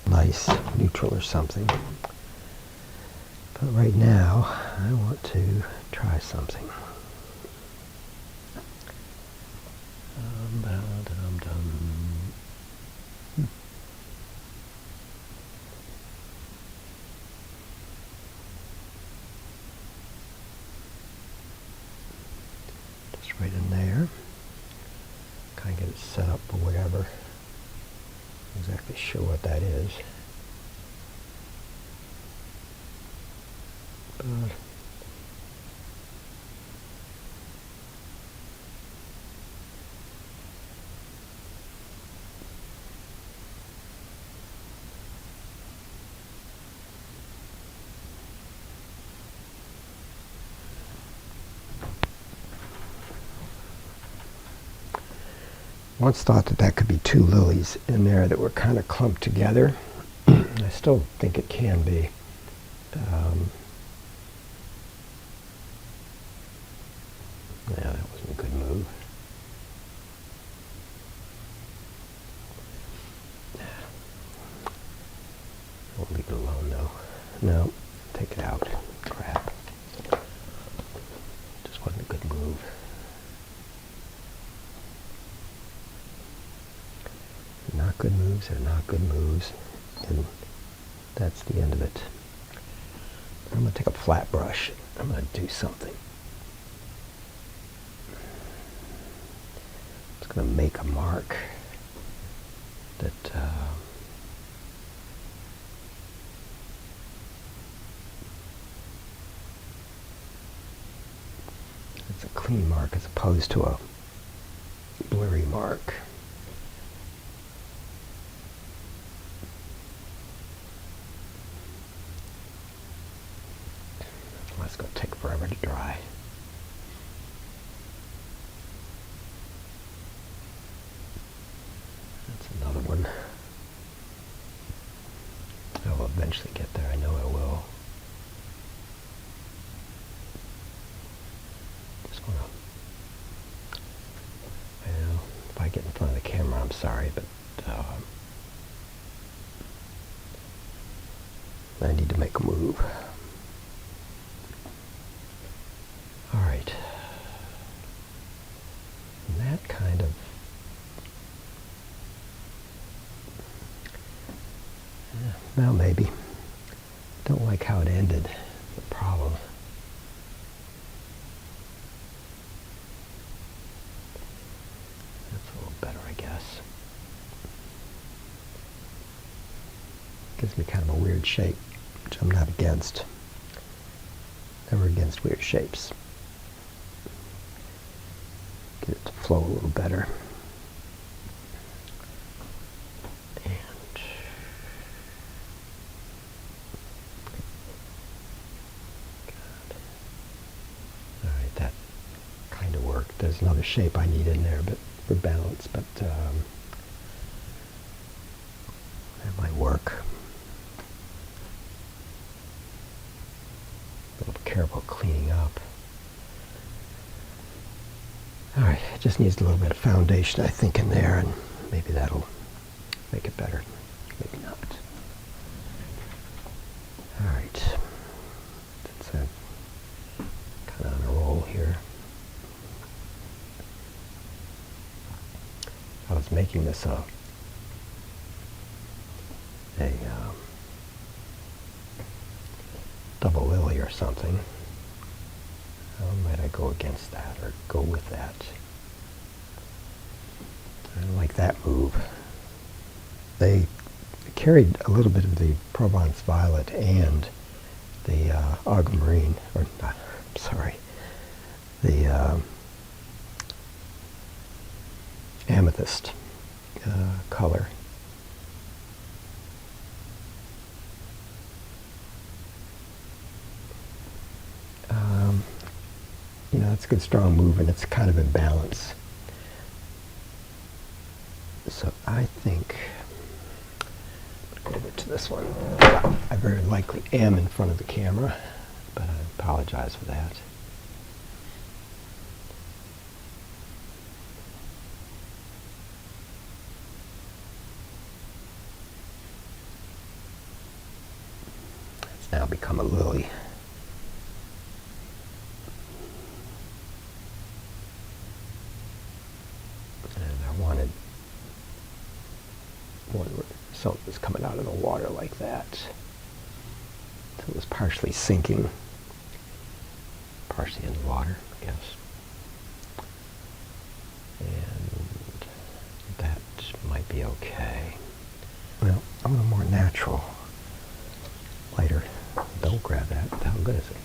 Nice, neutral or something. But right now, I want to try something. Just right in there. Kind of get it set up or whatever. Not exactly sure what that is. But once thought that that could be two lilies in there that were kind of clumped together. I still think it can be. Yeah, that wasn't a good move. I'll leave it alone though. No, take it out. Crap. Just wasn't a good move. Not good moves are not good moves, and that's the end of it. I'm going to take a flat brush. I'm going to do something. I'm just going to make a mark that it's a clean mark as opposed to a blurry mark. It's going to take forever to dry. That's another one. I will eventually get there. I know I will. Just want to... Well, if I get in front of the camera, I'm sorry, but I need to make a move. Alright, and that kind of, well, maybe. Don't like how it ended. The problem. That's a little better, I guess. Gives me kind of a weird shape, which I'm not against. Never against weird shapes. Get it to flow a little better. And alright, that kind of worked. There's another shape I need in there, but for balance, but that might work. A little careful cleaning up. Alright, it just needs a little bit of foundation, I think, in there, and maybe that'll make it better. Maybe not. Alright. Since I'm kind of on a roll here. I was making this a double lily or something. How might I go against that or go with that? I don't like that move. They carried a little bit of the Provence violet and the Aubergine, or not, sorry, the amethyst color. You know, it's a good strong move, and it's kind of in balance. So I think I'm going to this one. I very likely am in front of the camera, but I apologize for that. It's now become a lily. And I wanted one where something was coming out of the water like that. So it was partially sinking, partially in the water, I guess. And that might be okay. Well, I want a more natural, lighter. Don't grab that. How good is it?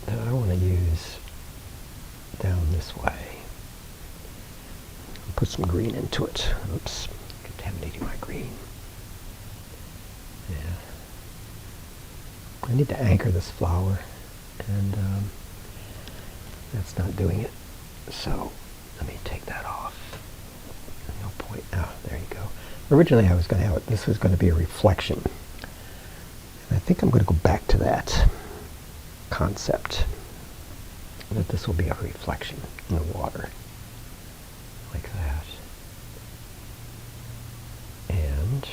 That I want to use down this way. Put some green into it. Oops, contaminating my green. Yeah. I need to anchor this flower, and that's not doing it. So let me take that off. No point. Oh, there you go. Originally, I was going to have it. This was going to be a reflection, and I think I'm going to go back to that concept. That this will be a reflection in the water, like that. And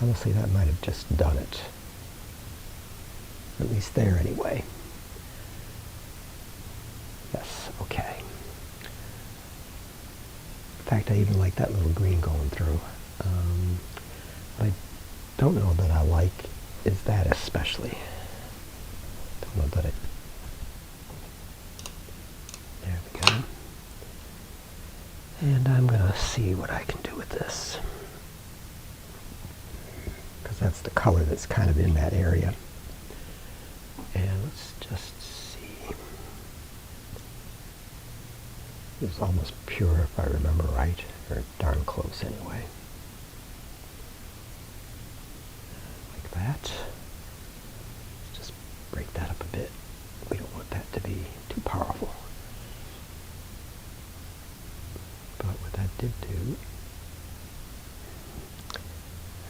honestly, that might have just done it. At least there, anyway. Yes, okay. In fact, I even like that little green going through. What I don't know that I like is that especially. Don't know that it. There we go. And I'm going to see what I can do with this. Because that's the color that's kind of in that area. And let's just see. It's almost pure if I remember right, or darn close anyway. Like that. Let's just break that up a bit. We don't want that to be too powerful. But what that did do.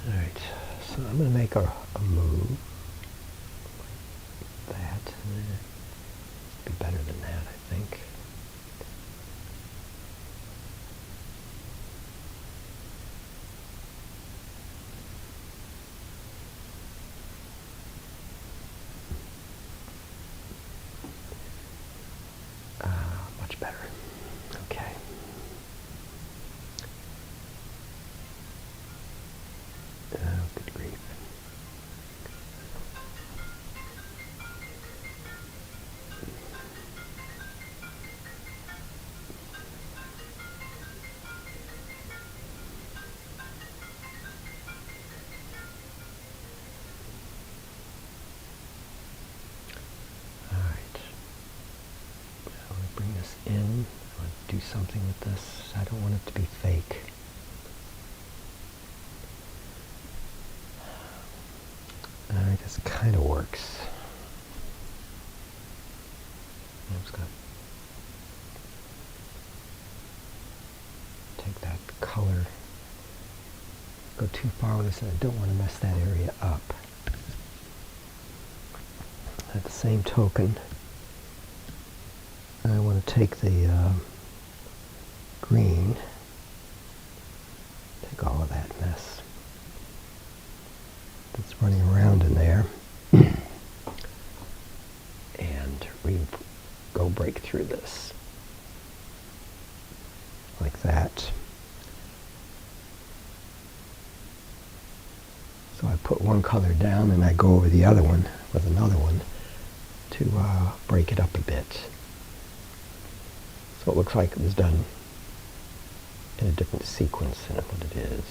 Alright, so I'm going to make a move. That. Be better than that, I think. Much better. Okay. Good grief. Bring this in. I want to do something with this. I don't want it to be fake. Alright, this kind of works. I'm just going to take that color, go too far with this, and I don't want to mess that area up. At the same token, I want to take the green, take all of that mess that's running around in there, and go break through this, like that. So I put one color down and I go over the other one with another one to break it up a bit. So it looks like it was done in a different sequence than what it is.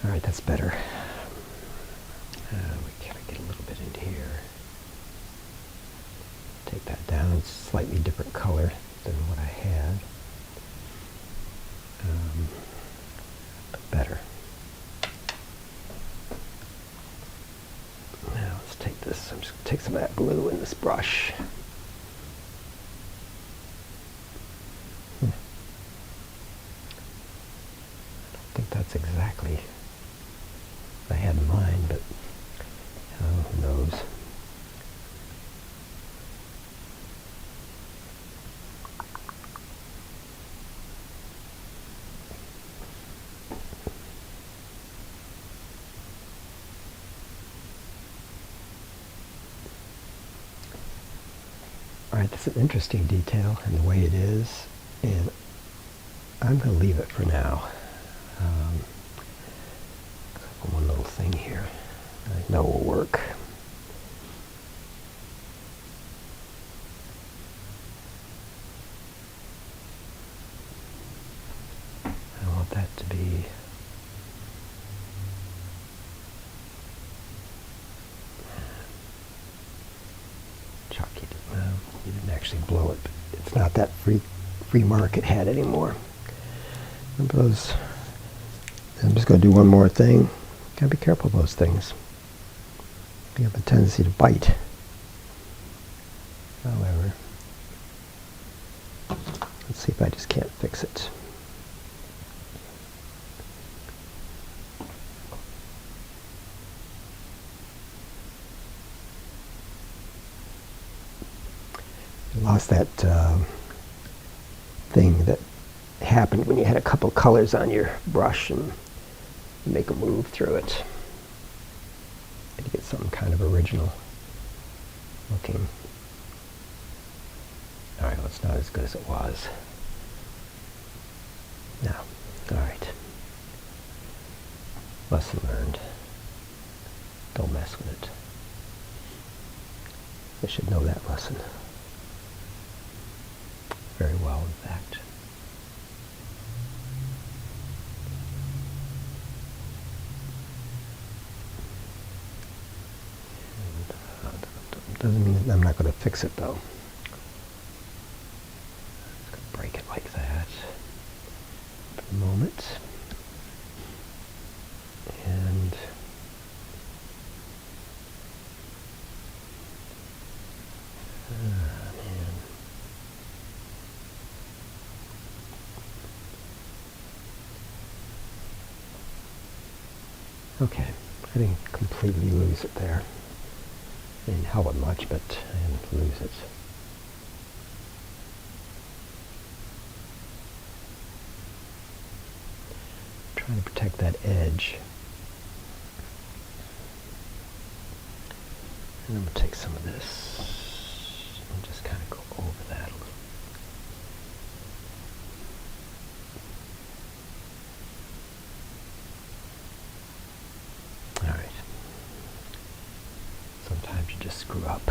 Alright, that's better. We gotta get a little bit into here. Take that down. It's a slightly different color than what I had. But better. Now let's take this. I'm just going to take some of that blue in this brush. think that's exactly what I had in mind, but who knows. All right, that's an interesting detail in the way it is, and I'm going to leave it for now. One little thing here I know will work. I want that to be chalky. You didn't actually blow it, but it's not that free mark it had anymore. Remember those? I'm just going to do one more thing. Gotta be careful of those things. They have a tendency to bite. However, let's see if I just can't fix it. I lost that thing that happened when you had a couple colors on your brush and you make a move through it. And you get something kind of original looking. Alright, well, it's not as good as it was. No. Alright. Lesson learned. Don't mess with it. I should know that lesson. Very well, in fact. Doesn't mean I'm not going to fix it, though. Just going to break it like that for the moment. And man. Okay, I didn't completely lose it there. I didn't help it much, but I didn't lose it. I'm trying to protect that edge. And I'm going to take some of this and just kind of go over that a little. All right. Sometimes you just screw up.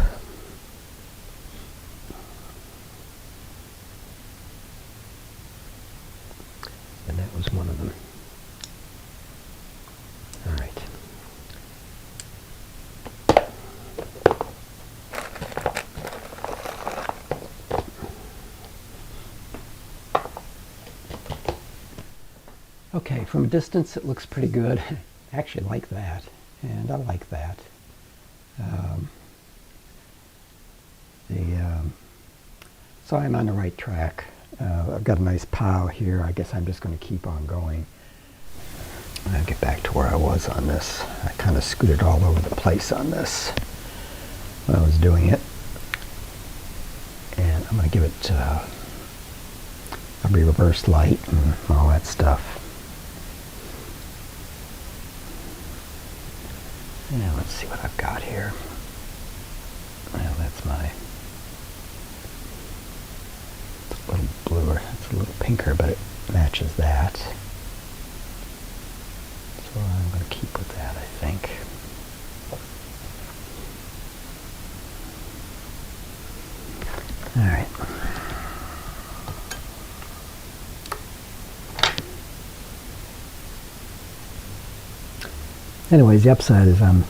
And that was one of them. All right. Okay, from a distance it looks pretty good. I actually like that, and I like that. So I'm on the right track. I've got a nice pile here. I guess I'm just going to keep on going. I'll get back to where I was on this. I kind of scooted all over the place on this when I was doing it. And I'm going to give it a reverse light and all that stuff. Now let's see what I've got here. Well, that's my it's a little bluer. It's a little pinker, but it matches that. So I'm going to keep with that, I think. All right. Anyways, the upside is I'm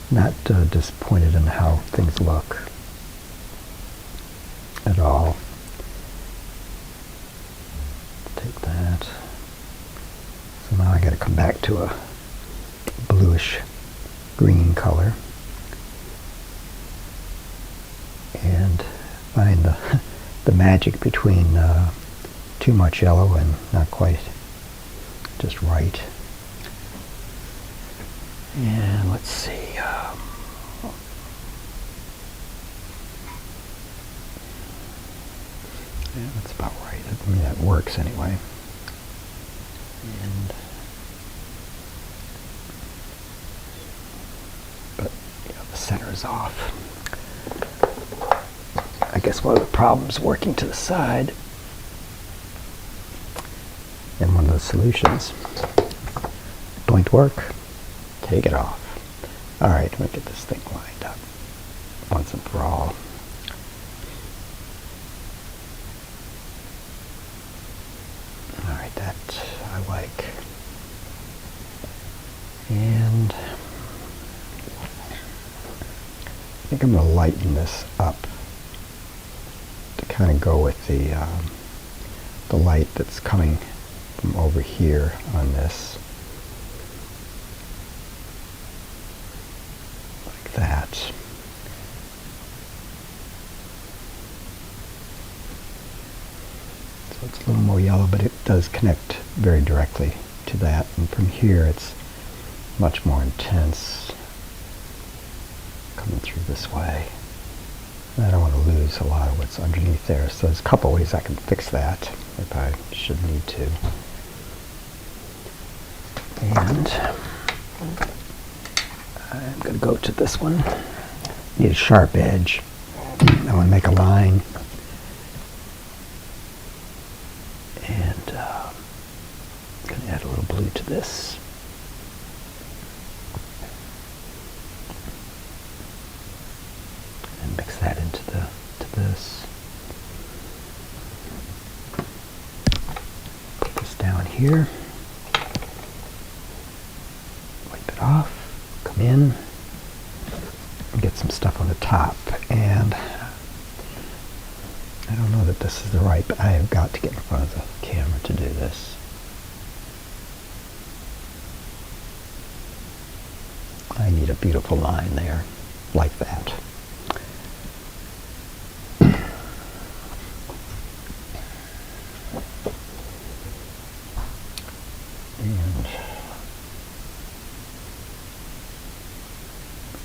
not disappointed in how things look at all. Take that. So now I got to come back to a bluish green color and find the magic between too much yellow and not quite just right. And let's see. Yeah, that's about right. I mean, that works anyway. And but the center is off. I guess one of the problems working to the side, and one of the solutions, don't work. Take it off. All right, let me get this thing lined up once and for all. All right, that I like. And I think I'm going to lighten this up to kind of go with the light that's coming from over here on this. Like that. So it's a little more yellow, but it does connect very directly to that. And from here it's much more intense coming through this way. And I don't want to lose a lot of what's underneath there. So there's a couple ways I can fix that if I should need to. And I'm going to go to this one. Need a sharp edge. I want to make a line. And I'm going to add a little blue to this. And mix that into this. Put this down here. Wipe it off. Come in. And get some stuff on the top. And I don't know that this is the right, but I have got to get in front of the camera to do this. I need a beautiful line there, like that. And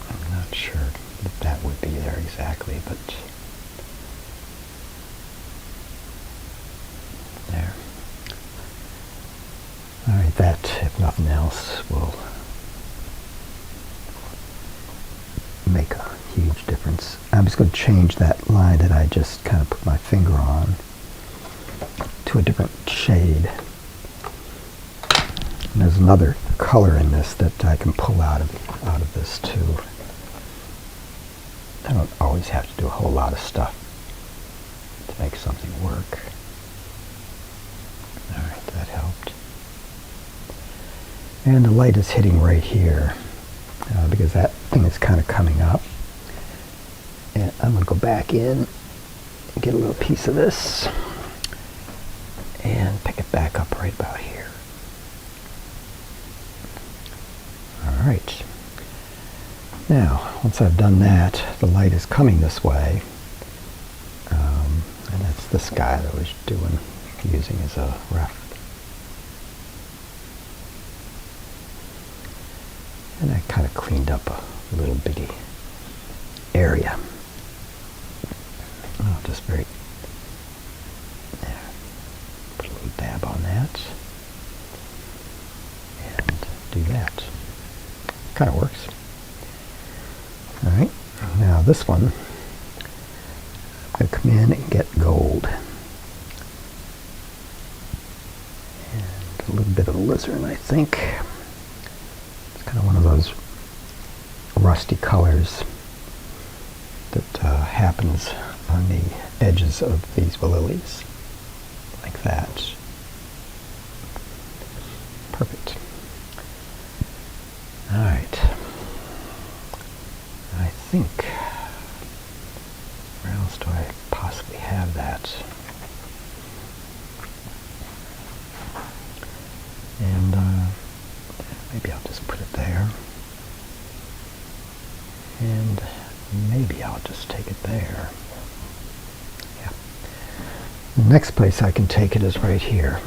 I'm not sure that that would be there exactly, but there. All right, that, if nothing else, will make a huge difference. I'm just going to change that line that I just kind of put my finger on to a different shade. And there's another color in this that I can pull out of this too. I don't always have to do a whole lot of stuff to make something work. All right, that helped. And the light is hitting right here because that thing is kind of coming up. And I'm going to go back in and get a little piece of this and pick it back up right about here. All right. Now, once I've done that, the light is coming this way. And that's this guy that I was using as a ref. And I kind of cleaned up a little bitty area. Oh, just very, there. Put a little dab on that. And do that. Kind of works. All right, now this one, I'm going to come in and get gold. And a little bit of alizarin, I think. It's kind of one of those rusty colors that happens on the edges of these lilies, like that. Perfect. All right. I think, where else do I possibly have that? And maybe I'll just put it there. And maybe I'll just take it there. Yeah. The next place I can take it is right here.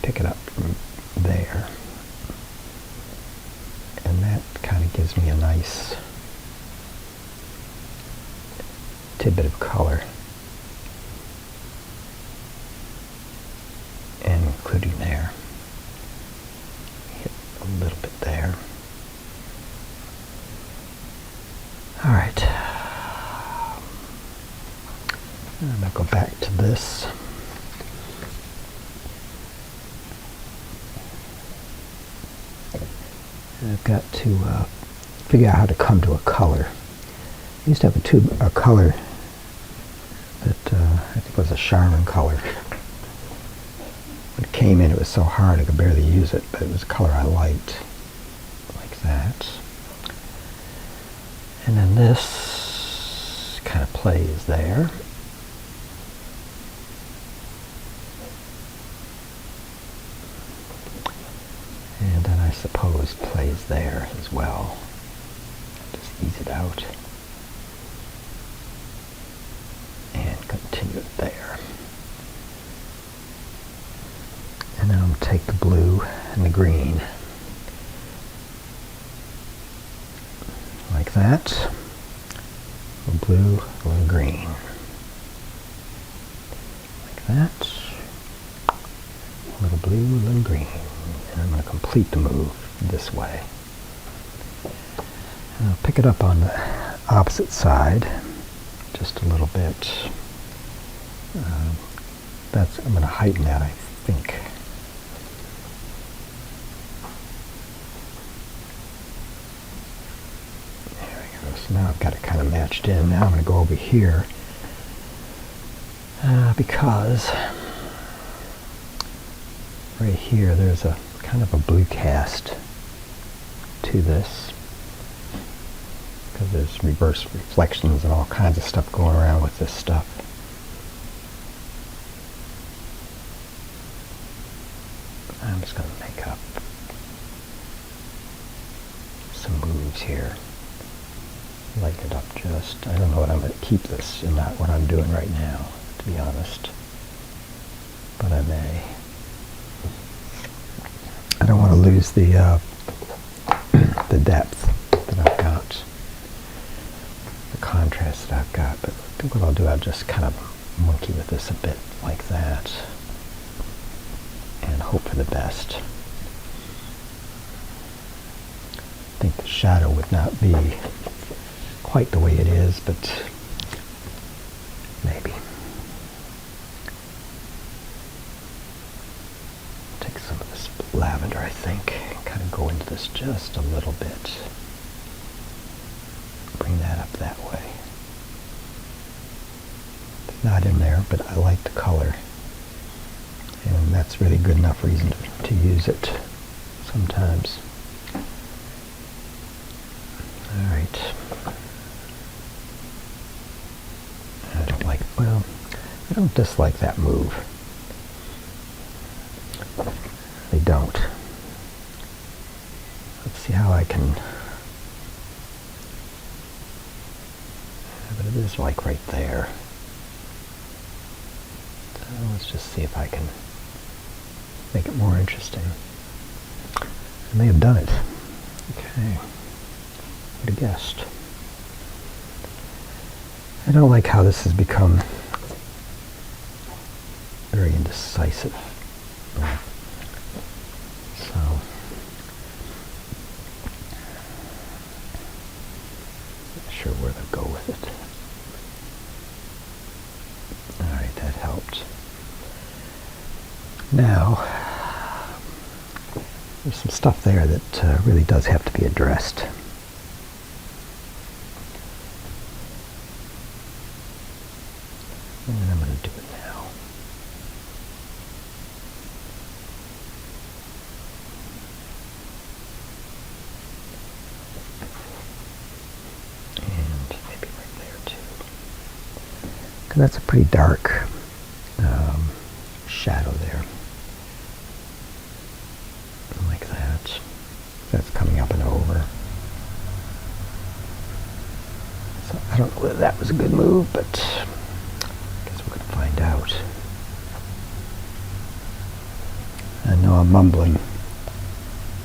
pick it up from there. And that kind of gives me a nice tidbit of color, and including there. Hit a little bit there. All right. I'm going to go back to this. I've got to figure out how to come to a color. I used to have a color that I think was a Charmin color. When it came in, it was so hard I could barely use it, but it was a color I liked, like that. And then this kind of plays there. And then I suppose plays there as well. Just ease it out. And continue it there. And then I'm going to take the blue and the green. Like that. A little blue, a little green. Like that. A little blue, a little green. And I'm going to complete the move this way. And I'll pick it up on the opposite side just a little bit. I'm going to heighten that, I think. There we go. So now I've got it kind of matched in. Now I'm going to go over here because right here there's a kind of a blue cast to this, because there's reverse reflections and all kinds of stuff going around with this stuff. I'm just going to make up some moves here. Lighten it up just. I don't know what I'm going to keep this and not what I'm doing right now, to be honest. But I may. I don't want to lose the depth that I've got, the contrast that I've got. But I think what I'll do, I'll just kind of monkey with this a bit like that and hope for the best. I think the shadow would not be quite the way it is, but maybe. Take some of this lavender, I think, and kind of go into this just a little bit. Bring that up that way. It's not in there, but I like the color. And that's really good enough reason to use it sometimes. All right. I don't dislike that move. They don't. Let's see how I can. But it is like right there. So let's just see if I can make it more interesting. I may have done it. Okay. Would have guessed. I don't like how this has become very indecisive. So, not sure where to go with it. All right, that helped. Now, there's some stuff there that really does have to be addressed. And I'm going to do it now. And maybe right there too. Because that's a pretty dark shadow there. Like that. That's coming up and over. So I don't know whether that was a good move, but I guess we're going to find out. And know I'm mumbling.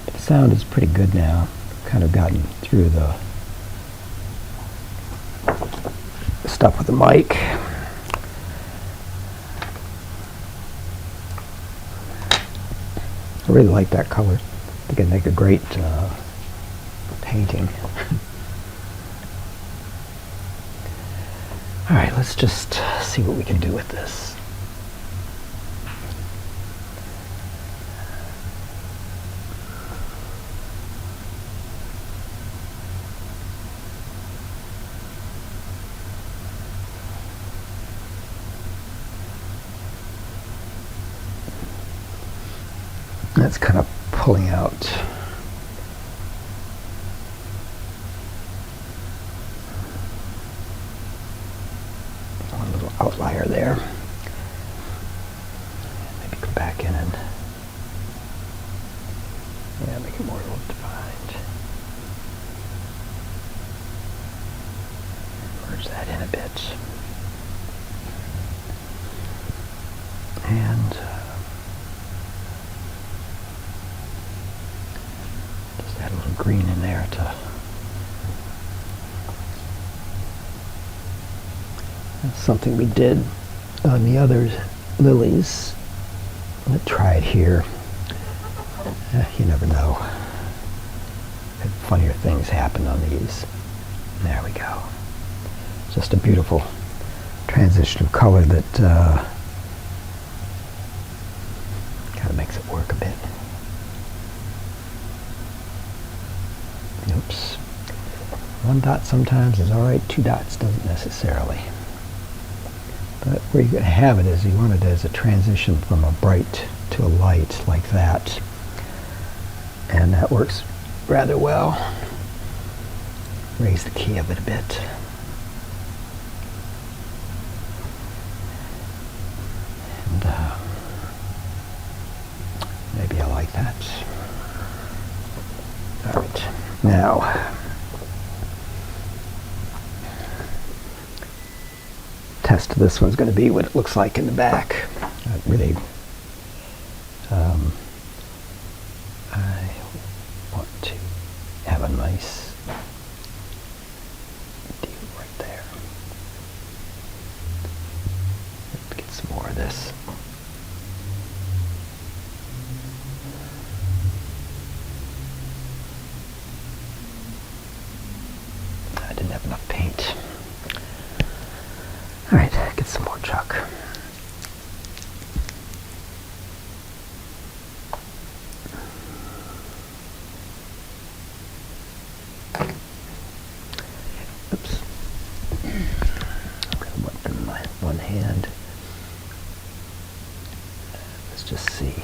The sound is pretty good now. Kind of gotten through the stuff with the mic. I really like that color. I think it'd make a great painting. All right, let's just see what we can do with this. That's kind of pulling out one little outlier there. Maybe come back in and make it more defined. Merge that in a bit. And just add a little green in there to that's something we did on the other lilies. Let's try it here. You never know. Funnier things happen on these. There we go. Just a beautiful transition of color that kind of makes it work a bit. Oops. One dot sometimes is alright, two dots doesn't necessarily. But where you're going to have it is you want it as a transition from a bright to a light like that. And that works rather well. Raise the key of it a bit. And maybe I like that. All right. Now, test of this one's going to be what it looks like in the back. Really, I want to have a nice deal right there. Let's get some more of this. I didn't have enough paint. All right, get some more chalk. Oops. I'm going to wipe in my one hand. Let's just see.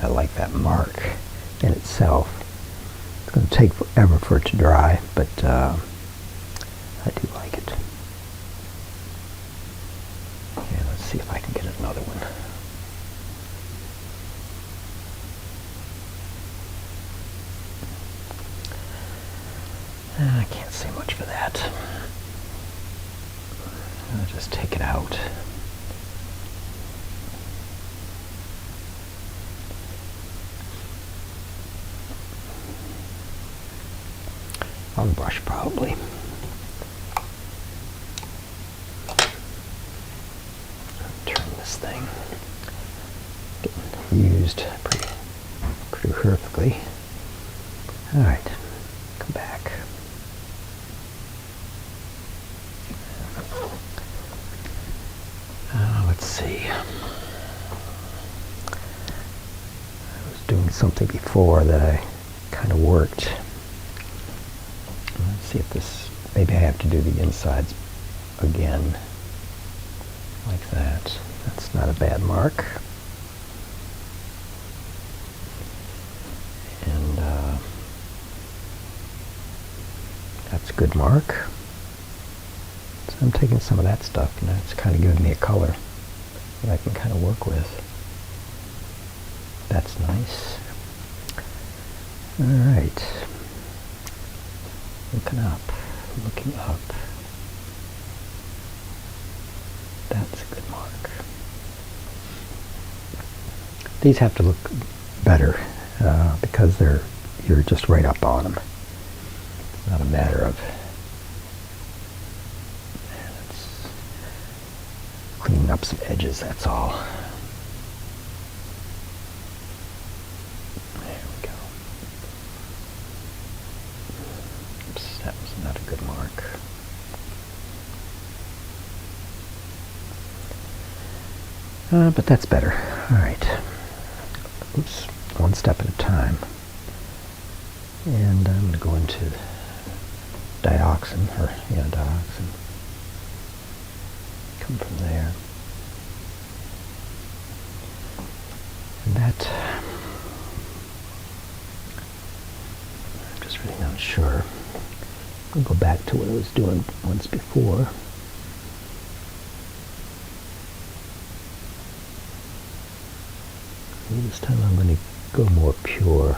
I like that mark in itself. It's going to take forever for it to dry, but I do like it. And let's see if I can get another one. I can't say much for that. I'll just take it out. On the brush, probably. Turn this thing. Getting used pretty horrifically. All right, come back. Let's see. I was doing something before that I kind of worked. Let's see if this, maybe I have to do the insides again, like that. That's not a bad mark. And that's a good mark. So I'm taking some of that stuff, and that's kind of giving me a color that I can kind of work with. That's nice. All right. Looking up. That's a good mark. These have to look better because you're just right up on them. It's not a matter of cleaning up some edges, that's all. There we go. Oops, that was not a good mark. But that's better. All right. Oops, one step at a time. And I'm going to go into dioxin. Come from there. And that, I'm just really not sure. I'll go back to what I was doing once before. And this time I'm going to go more pure.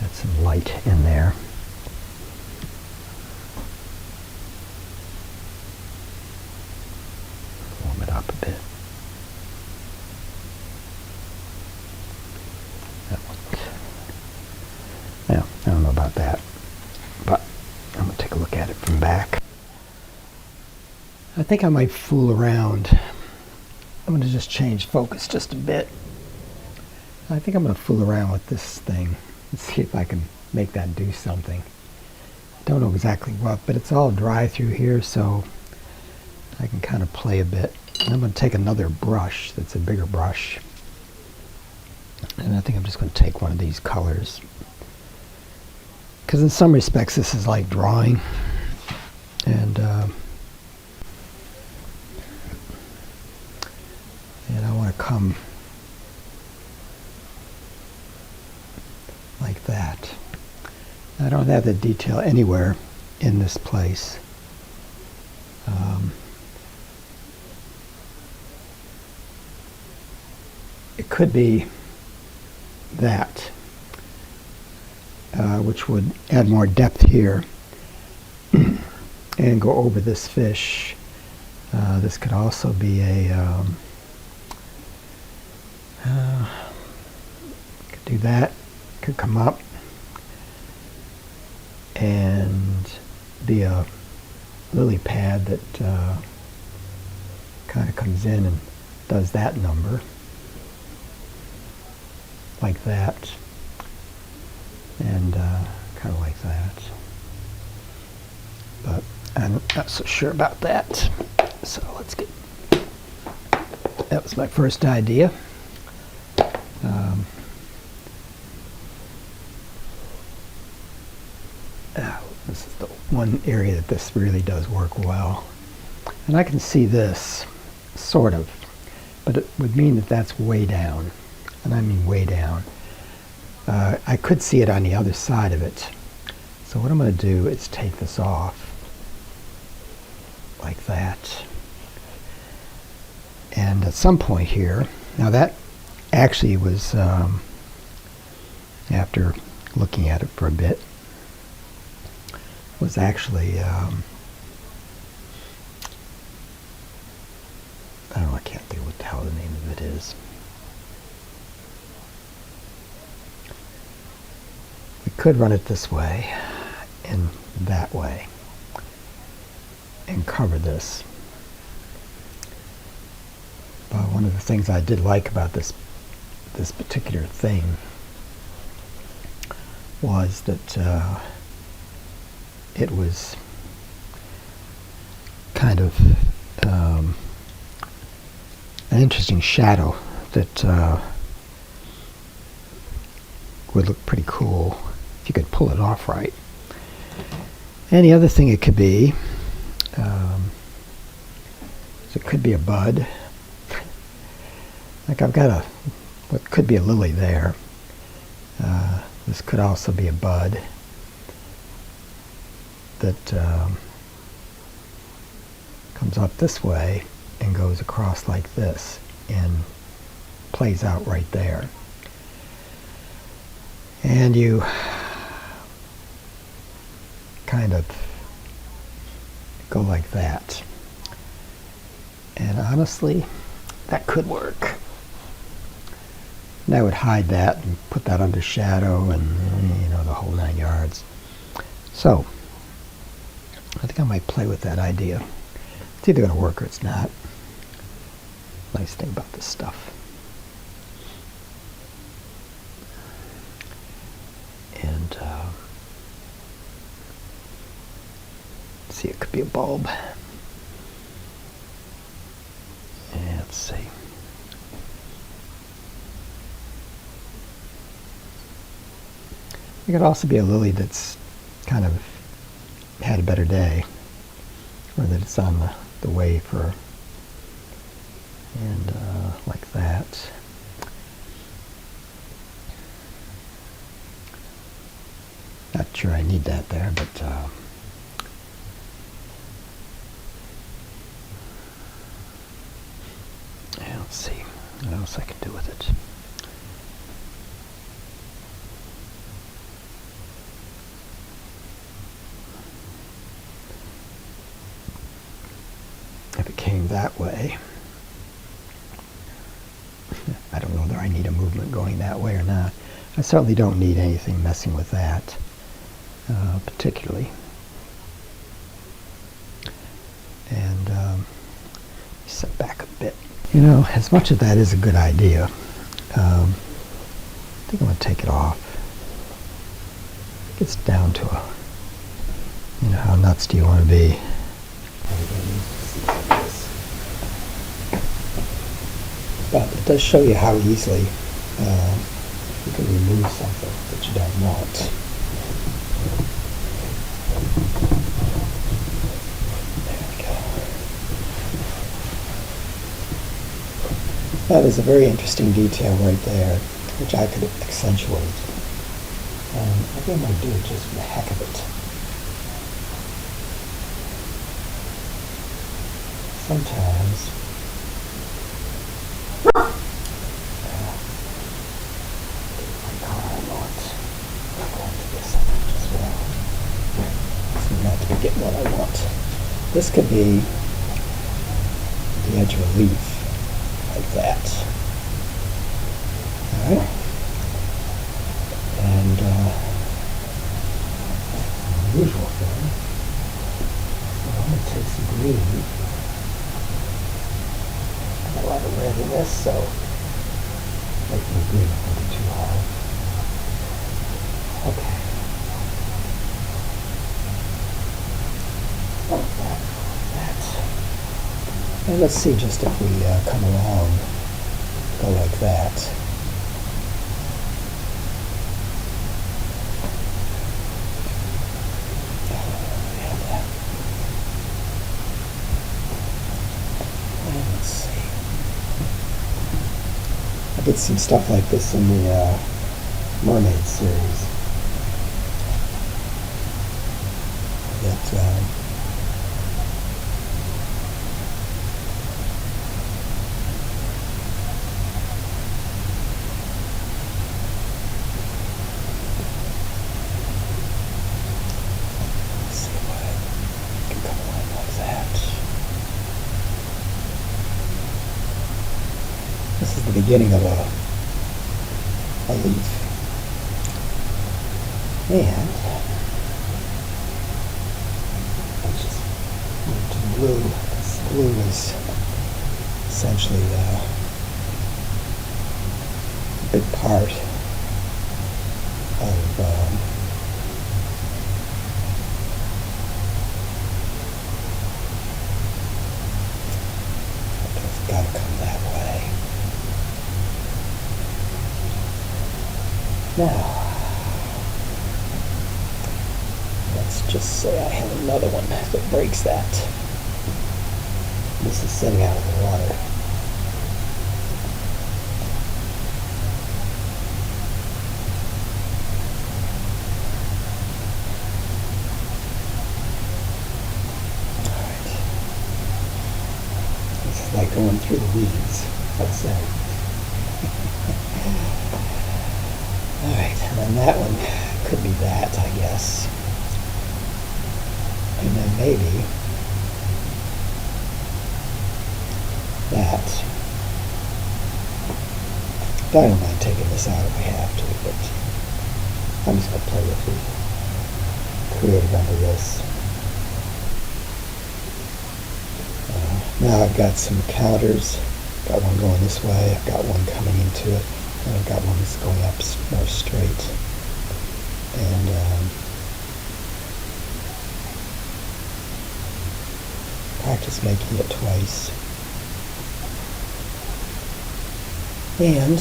Add some light in there. Warm it up a bit. That looked. Now, I don't know about that, but I'm going to take a look at it from back. I think I might fool around. I'm going to just change focus just a bit. I think I'm going to fool around with this thing and see if I can make that do something. Don't know exactly what, but it's all dry through here, so I can kind of play a bit. And I'm going to take another brush that's a bigger brush. And I think I'm just going to take one of these colors. Because in some respects this is like drawing. And I want to come like that. I don't have the detail anywhere in this place. It could be that, which would add more depth here and go over this fish. This could also be a could do that. Could come up and be a lily pad that kind of comes in and does that number like that, and kind of like that. But I'm not so sure about that. So let's get. That was my first idea. This is the one area that this really does work well. And I can see this, sort of, but it would mean that that's way down. And I mean way down. I could see it on the other side of it. So what I'm going to do is take this off, like that. And at some point here, now that actually was, after looking at it for a bit, was actually, I don't know, I can't think what the hell the name of it is. We could run it this way and that way and cover this. But one of the things I did like about this particular thing was that it was kind of an interesting shadow that would look pretty cool if you could pull it off right. And the other thing it could be, it could be a bud. Like I've got what could be a lily there. This could also be a bud that comes up this way and goes across like this and plays out right there. And you kind of go like that. And honestly, that could work. And I would hide that and put that under shadow and, you know, the whole 9 yards. So, I think I might play with that idea. It's either going to work or it's not. Nice thing about this stuff. And, see, it could be a bulb. And let's see. It could also be a lily that's kind of had a better day, or that it's on the way for, and like that. Not sure I need that there, but yeah, let's see what else I can do with it. If it came that way, I don't know whether I need a movement going that way or not. I certainly don't need anything messing with that, particularly. And set back a bit. You know, as much as that is a good idea, I think I'm going to take it off. It gets down to a, you know, how nuts do you want to be? But it does show you how easily you can remove something that you don't want. There we go. That is a very interesting detail right there, which I could accentuate. I think I might do it just for the heck of it. Sometimes get what I want. This could be the edge of a leaf, like that. Alright? And unusual thing. Well, I'm going to take some green. I got a lot of red in this, so making the green won't be too hard. Okay. And let's see just if we come along, go like that. And let's see. I did some stuff like this in the Mermaid series. That this is the beginning of a leaf. And let's just move to the blue. This blue is essentially a big part of it's got to come that way. Now, let's just say I have another one that breaks that. This is sitting out of the water. Alright. This is like going through the weeds, let's say. Alright, and then that one could be that, I guess. And then maybe that. I don't mind taking this out if we have to, but I'm just going to play with the creative under this. Now I've got some counters. Got one going this way, I've got one coming into it, and I've got one that's going up more straight. And practice making it twice. And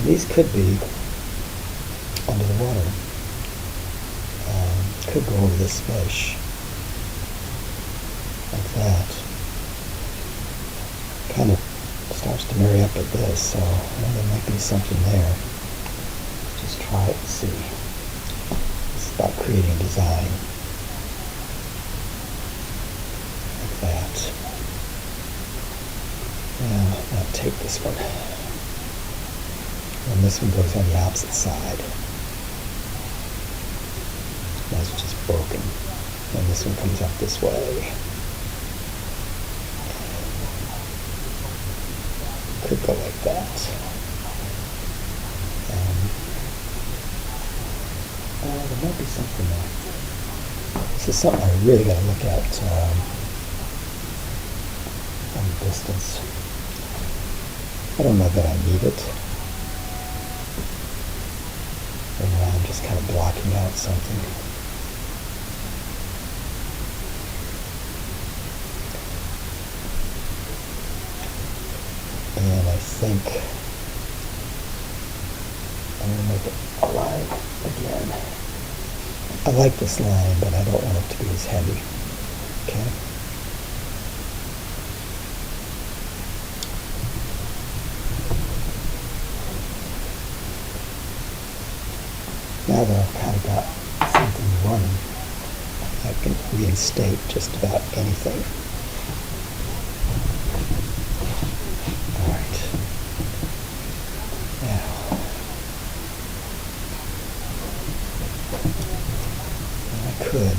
these could be under the water. Could go over this fish like that. Kind of starts to marry up with this, so there might be something there. Just try it and see. It's about creating a design like that. Now I'll take this one. And this one goes on the opposite side. That's just broken. And this one comes up this way. Could go like that. There might be something there. This is something I really got to look at from a distance. I don't know that I need it. Right now I'm just kind of blocking out something. And I think I'm going to make it a line again. I like this line, but I don't want it to be as heavy. Okay? Now that I've kind of got something running, I can reinstate just about anything. Alright. Now, I could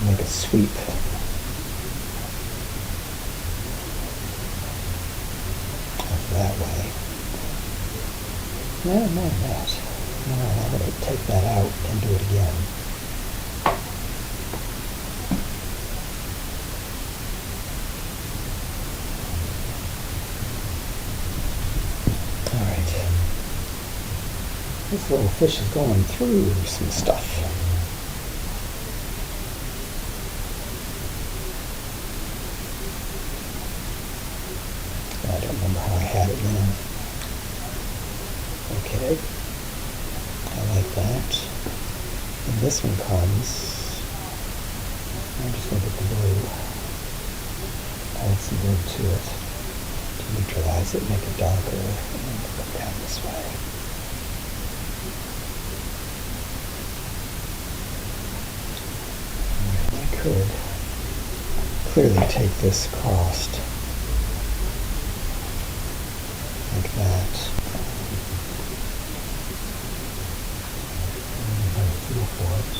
make a sweep. That way. No, not that. No, I'm going to take that out and do it again. Alright. This little fish is going through some stuff. I don't remember how I had it now. Okay, I like that. And this one comes, I'm just going to get the blue, add some blue to it to neutralize it, make it darker, and then go down this way. And I could clearly take this crossed like that. For it.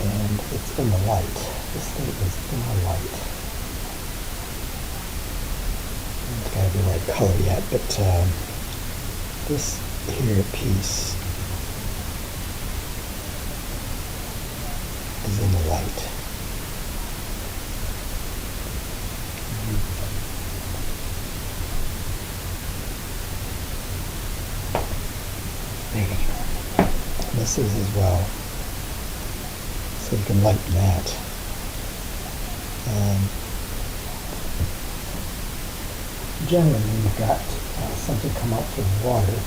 And it's in the light. This thing is in the light. It's got to be the right color yet, but this here piece is in the light. This is as well, so you can lighten that. Generally, when you've got something come up from water,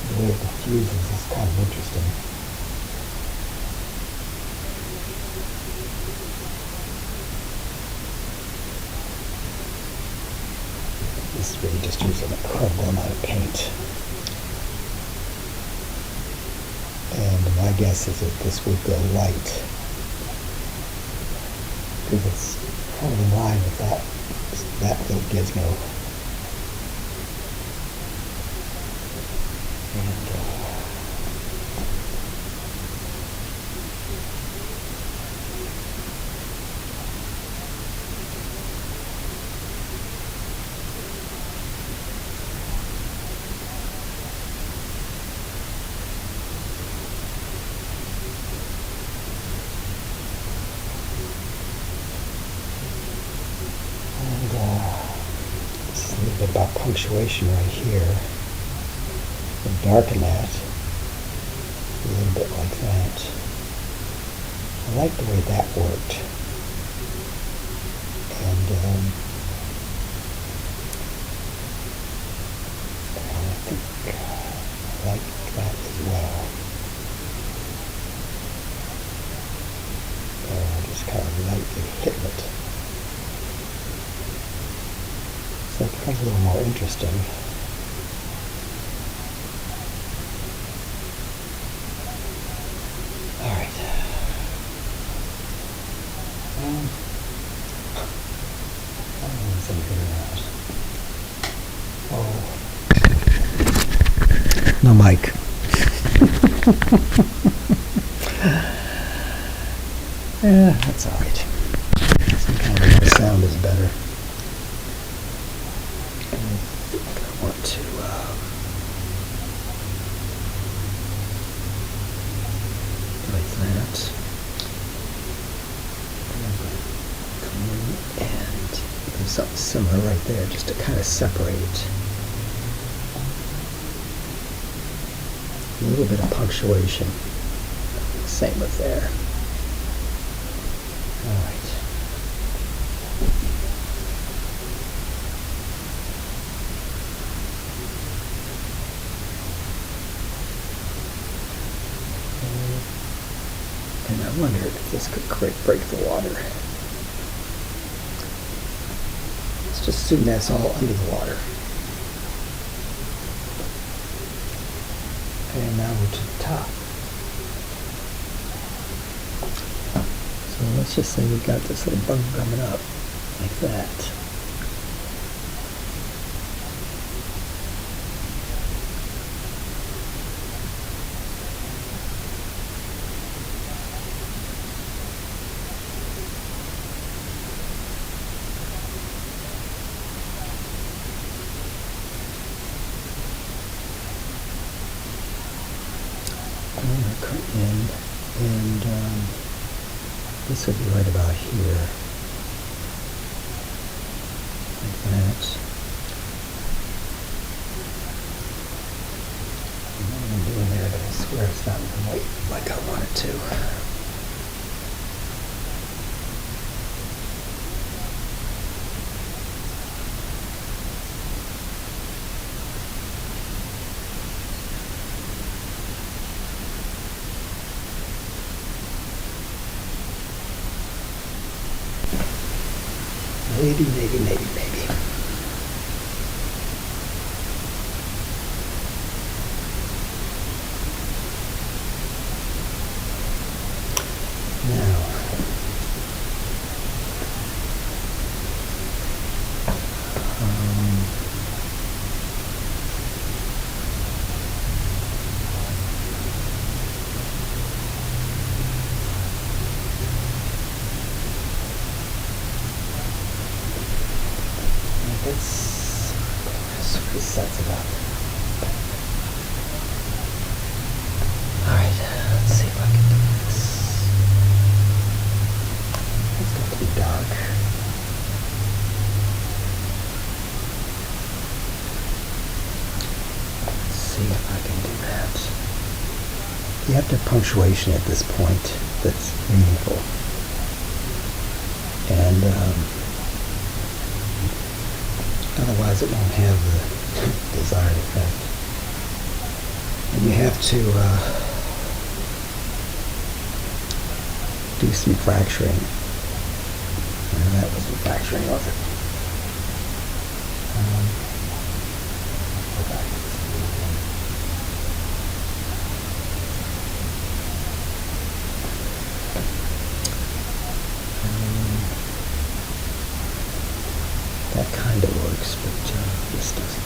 the way it diffuses is kind of interesting. basically just use an incredible amount of paint. And my guess is that this would go light, because it's kind of in line with that little gizmo. This is a little bit about punctuation right here. And darken that a little bit like that. I like the way that worked. And I think I like that as well. Just kind of lightly hitting it. So it becomes a little more interesting. All right. I don't know if I'm figuring out. Oh. No mic. Yeah, that's all right. Some kind of more sound is better. I think I want to like that. And I'm going to come in and do something similar right there, just to kind of separate it. A little bit of punctuation. Same with there. All right. And I wondered if this could break the water. Let's just assume that's all under the water. And now we're to the top. So let's just say we've got this little bung coming up like that. I'm going to come in and this will be right about here, like that. And what I'm doing there, but I swear it's not white like I want it to. Maybe. Now, this sets it up. Alright, let's see if I can do this. It's got to be dark. Let's see if I can do that. You have to have punctuation at this point that's meaningful. And otherwise it won't have the desired effect. And you have to do some fracturing. That wasn't fracturing, was it? works, but this doesn't.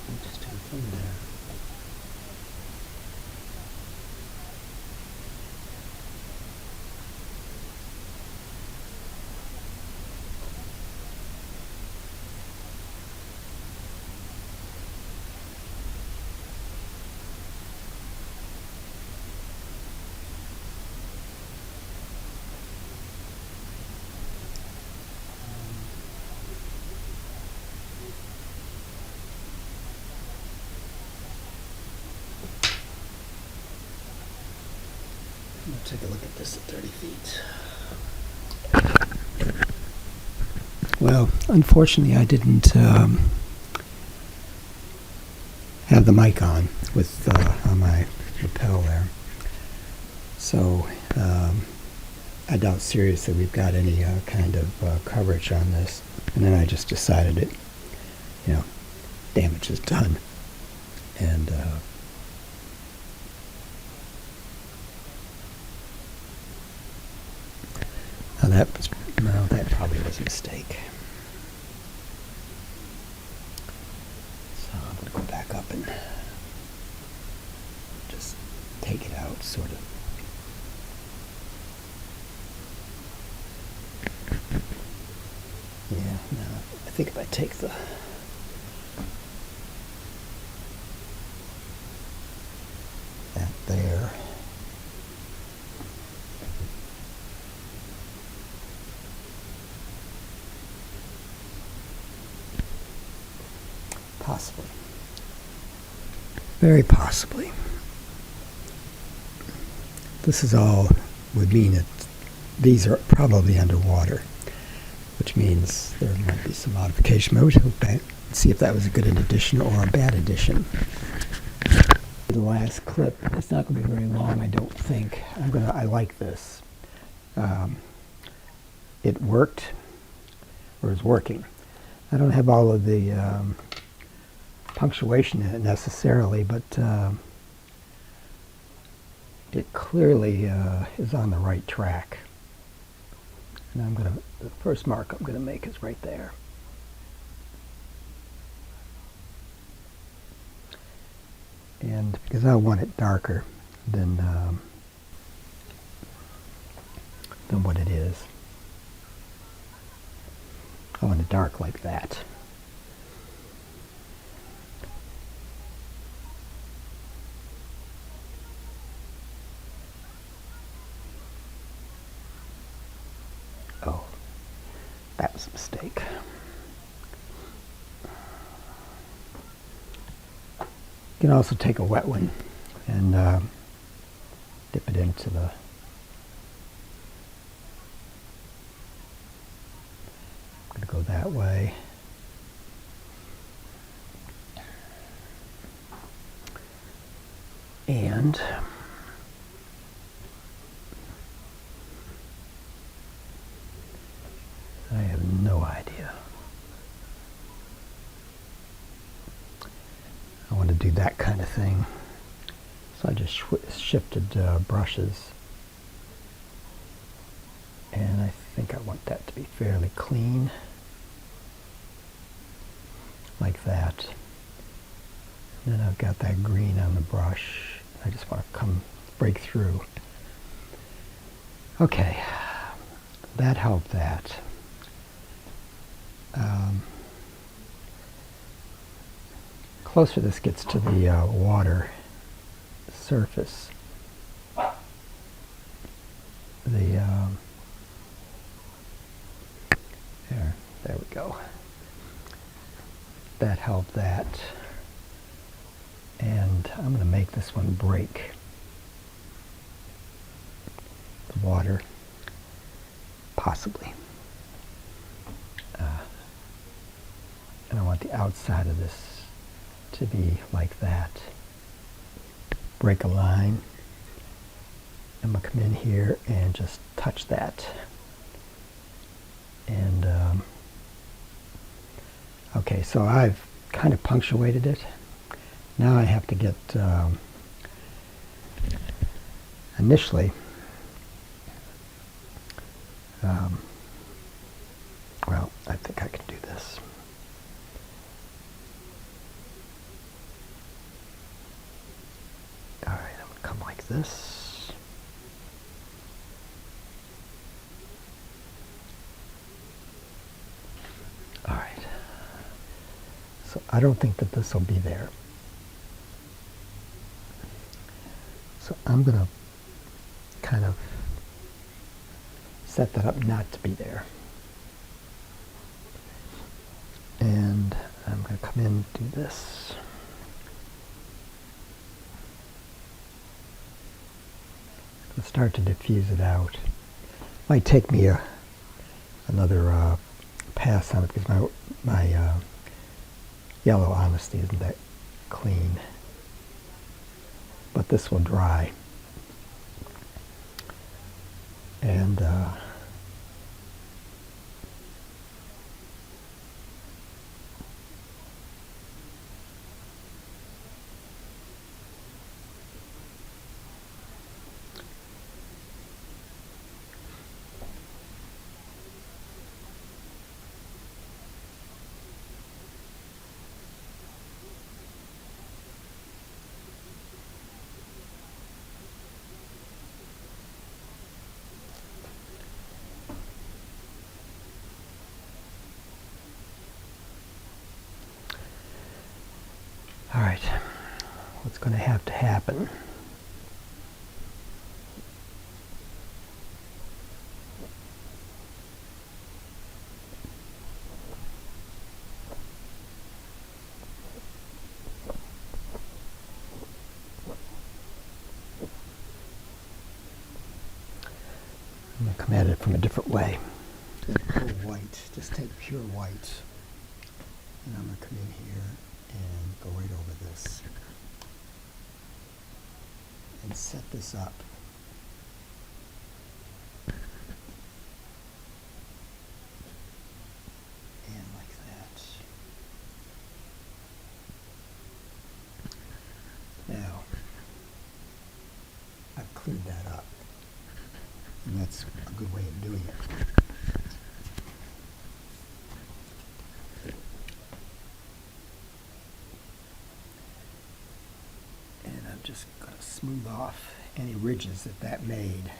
Interesting thing there. Let's take a look at this at 30 feet. Well, unfortunately, I didn't have the mic on with on my lapel there, so I doubt seriously we've got any kind of coverage on this. And then I just decided it, damage is done, and that probably was a mistake. So I'm going to go back up and just take it out, sort of. Yeah, no, I think if I take that there. Possibly. Very possibly. This is all would mean that these are probably underwater, which means there might be some modification. I would hope that, see if that was a good addition or a bad addition. The last clip, it's not going to be very long, I don't think. I like this. It worked, or is working. I don't have all of the punctuation in it necessarily, but it clearly is on the right track. And the first mark I'm going to make is right there. And because I want it darker than what it is. I want it dark like that. was a mistake. You can also take a wet one and dip it into the I'm going to go that way. And I have no idea. I want to do that kind of thing. So I just shifted brushes. And I think I want that to be fairly clean. Like that. And then I've got that green on the brush. I just want to break through. Okay, that helped that. Closer this gets to the water surface, there we go. That helped that. And I'm going to make this one break the water, possibly. And I want the outside of this to be like that. Break a line. I'm going to come in here and just touch that. And okay, so I've kind of punctuated it. Now I have to get, initially, well, I think I can do this. All right, I'm going to come like this. All right. So I don't think that this will be there. So I'm going to kind of set that up not to be there. And I'm going to come in and do this. I'll start to diffuse it out. Might take me another pass on it because my yellow honesty isn't that clean. But this will dry. And all right, what's going to have to happen? I'm going to come at it from a different way. Pure white, just take pure white. And I'm going to come in here and go right over this. And set this up. And like that. Now, I've cleared that up. And that's a good way of doing it. And I'm just going to smooth off any ridges that made.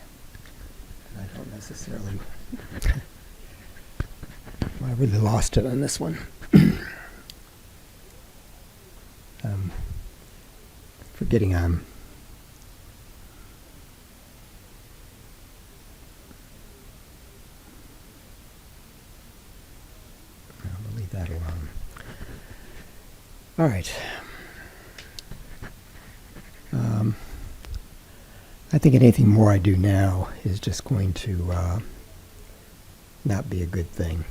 And I don't necessarily, well, I really lost it on this one. Forgetting I'm All right. I think anything more I do now is just going to not be a good thing.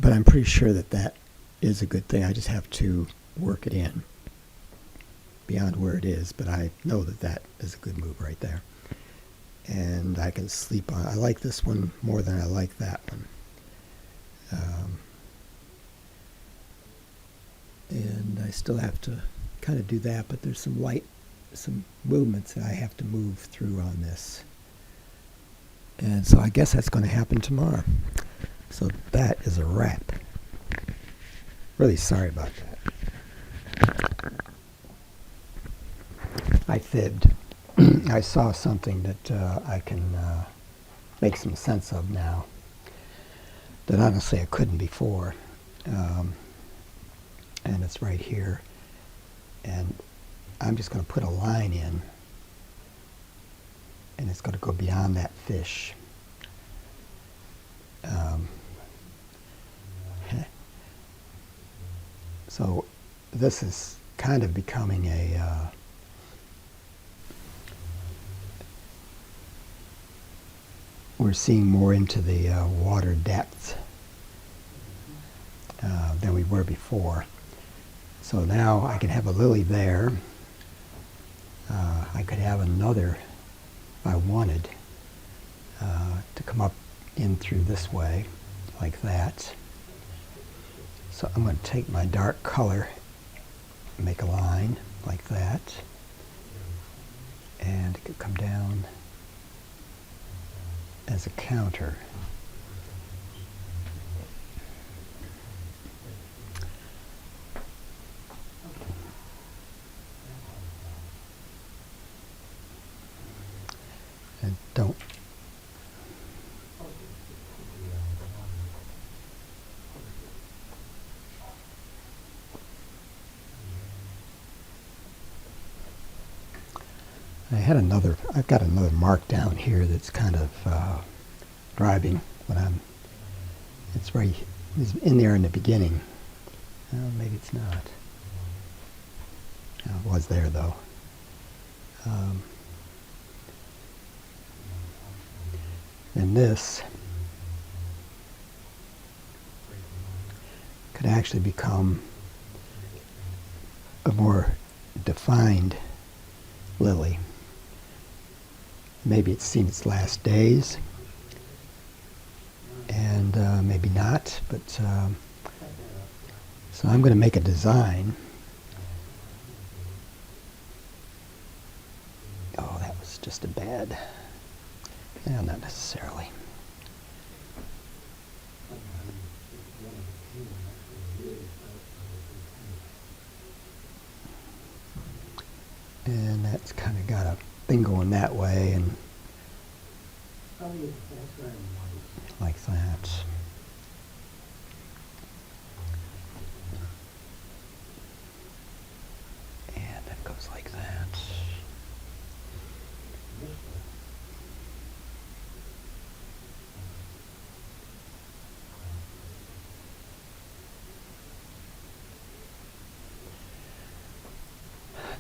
But I'm pretty sure that that is a good thing. I just have to work it in beyond where it is, but I know that that is a good move right there. And I can sleep on. I like this one more than I like that one. And I still have to kind of do that, but there's some movements that I have to move through on this. And so I guess that's going to happen tomorrow. So that is a wrap. Really sorry about that. I fibbed. I saw something that I can make some sense of now that honestly I couldn't before. And it's right here. And I'm just going to put a line in, and it's going to go beyond that fish. So this is kind of becoming a we're seeing more into the water depth than we were before. So now I can have a lily there. I could have another if I wanted to come up in through this way like that. So I'm going to take my dark color, make a line like that, and it could come down as a counter. And don't I've got another mark down here that's kind of driving when it's in there in the beginning. Maybe it's not. It was there though. And this could actually become a more defined lily. Maybe it's seen its last days, and maybe not, but so I'm going to make a design. Oh, that was just a bad, no, not necessarily. And that's kind of got a thing going that way, and like that. And that goes like that.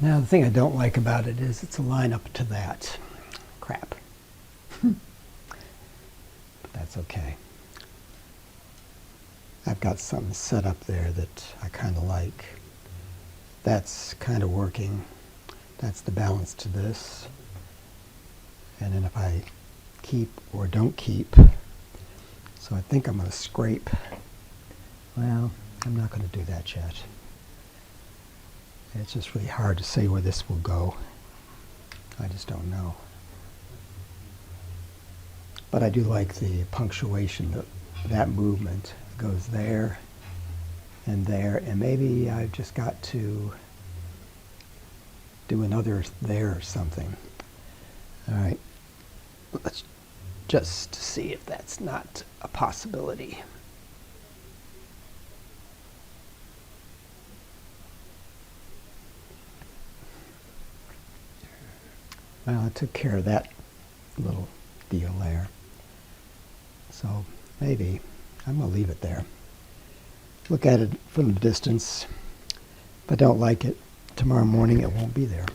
Now the thing I don't like about it is it's a line up to that. Crap. But that's okay. I've got something set up there that I kind of like. That's kind of working. That's the balance to this. And then if I keep or don't keep, so I think I'm going to scrape. Well, I'm not going to do that yet. It's just really hard to say where this will go. I just don't know. But I do like the punctuation, that movement goes there, and maybe I've just got to do another there or something. All right, let's just see if that's not a possibility. Well, I took care of that little deal there. So maybe I'm going to leave it there. Look at it from a distance. If I don't like it, tomorrow morning it won't be there.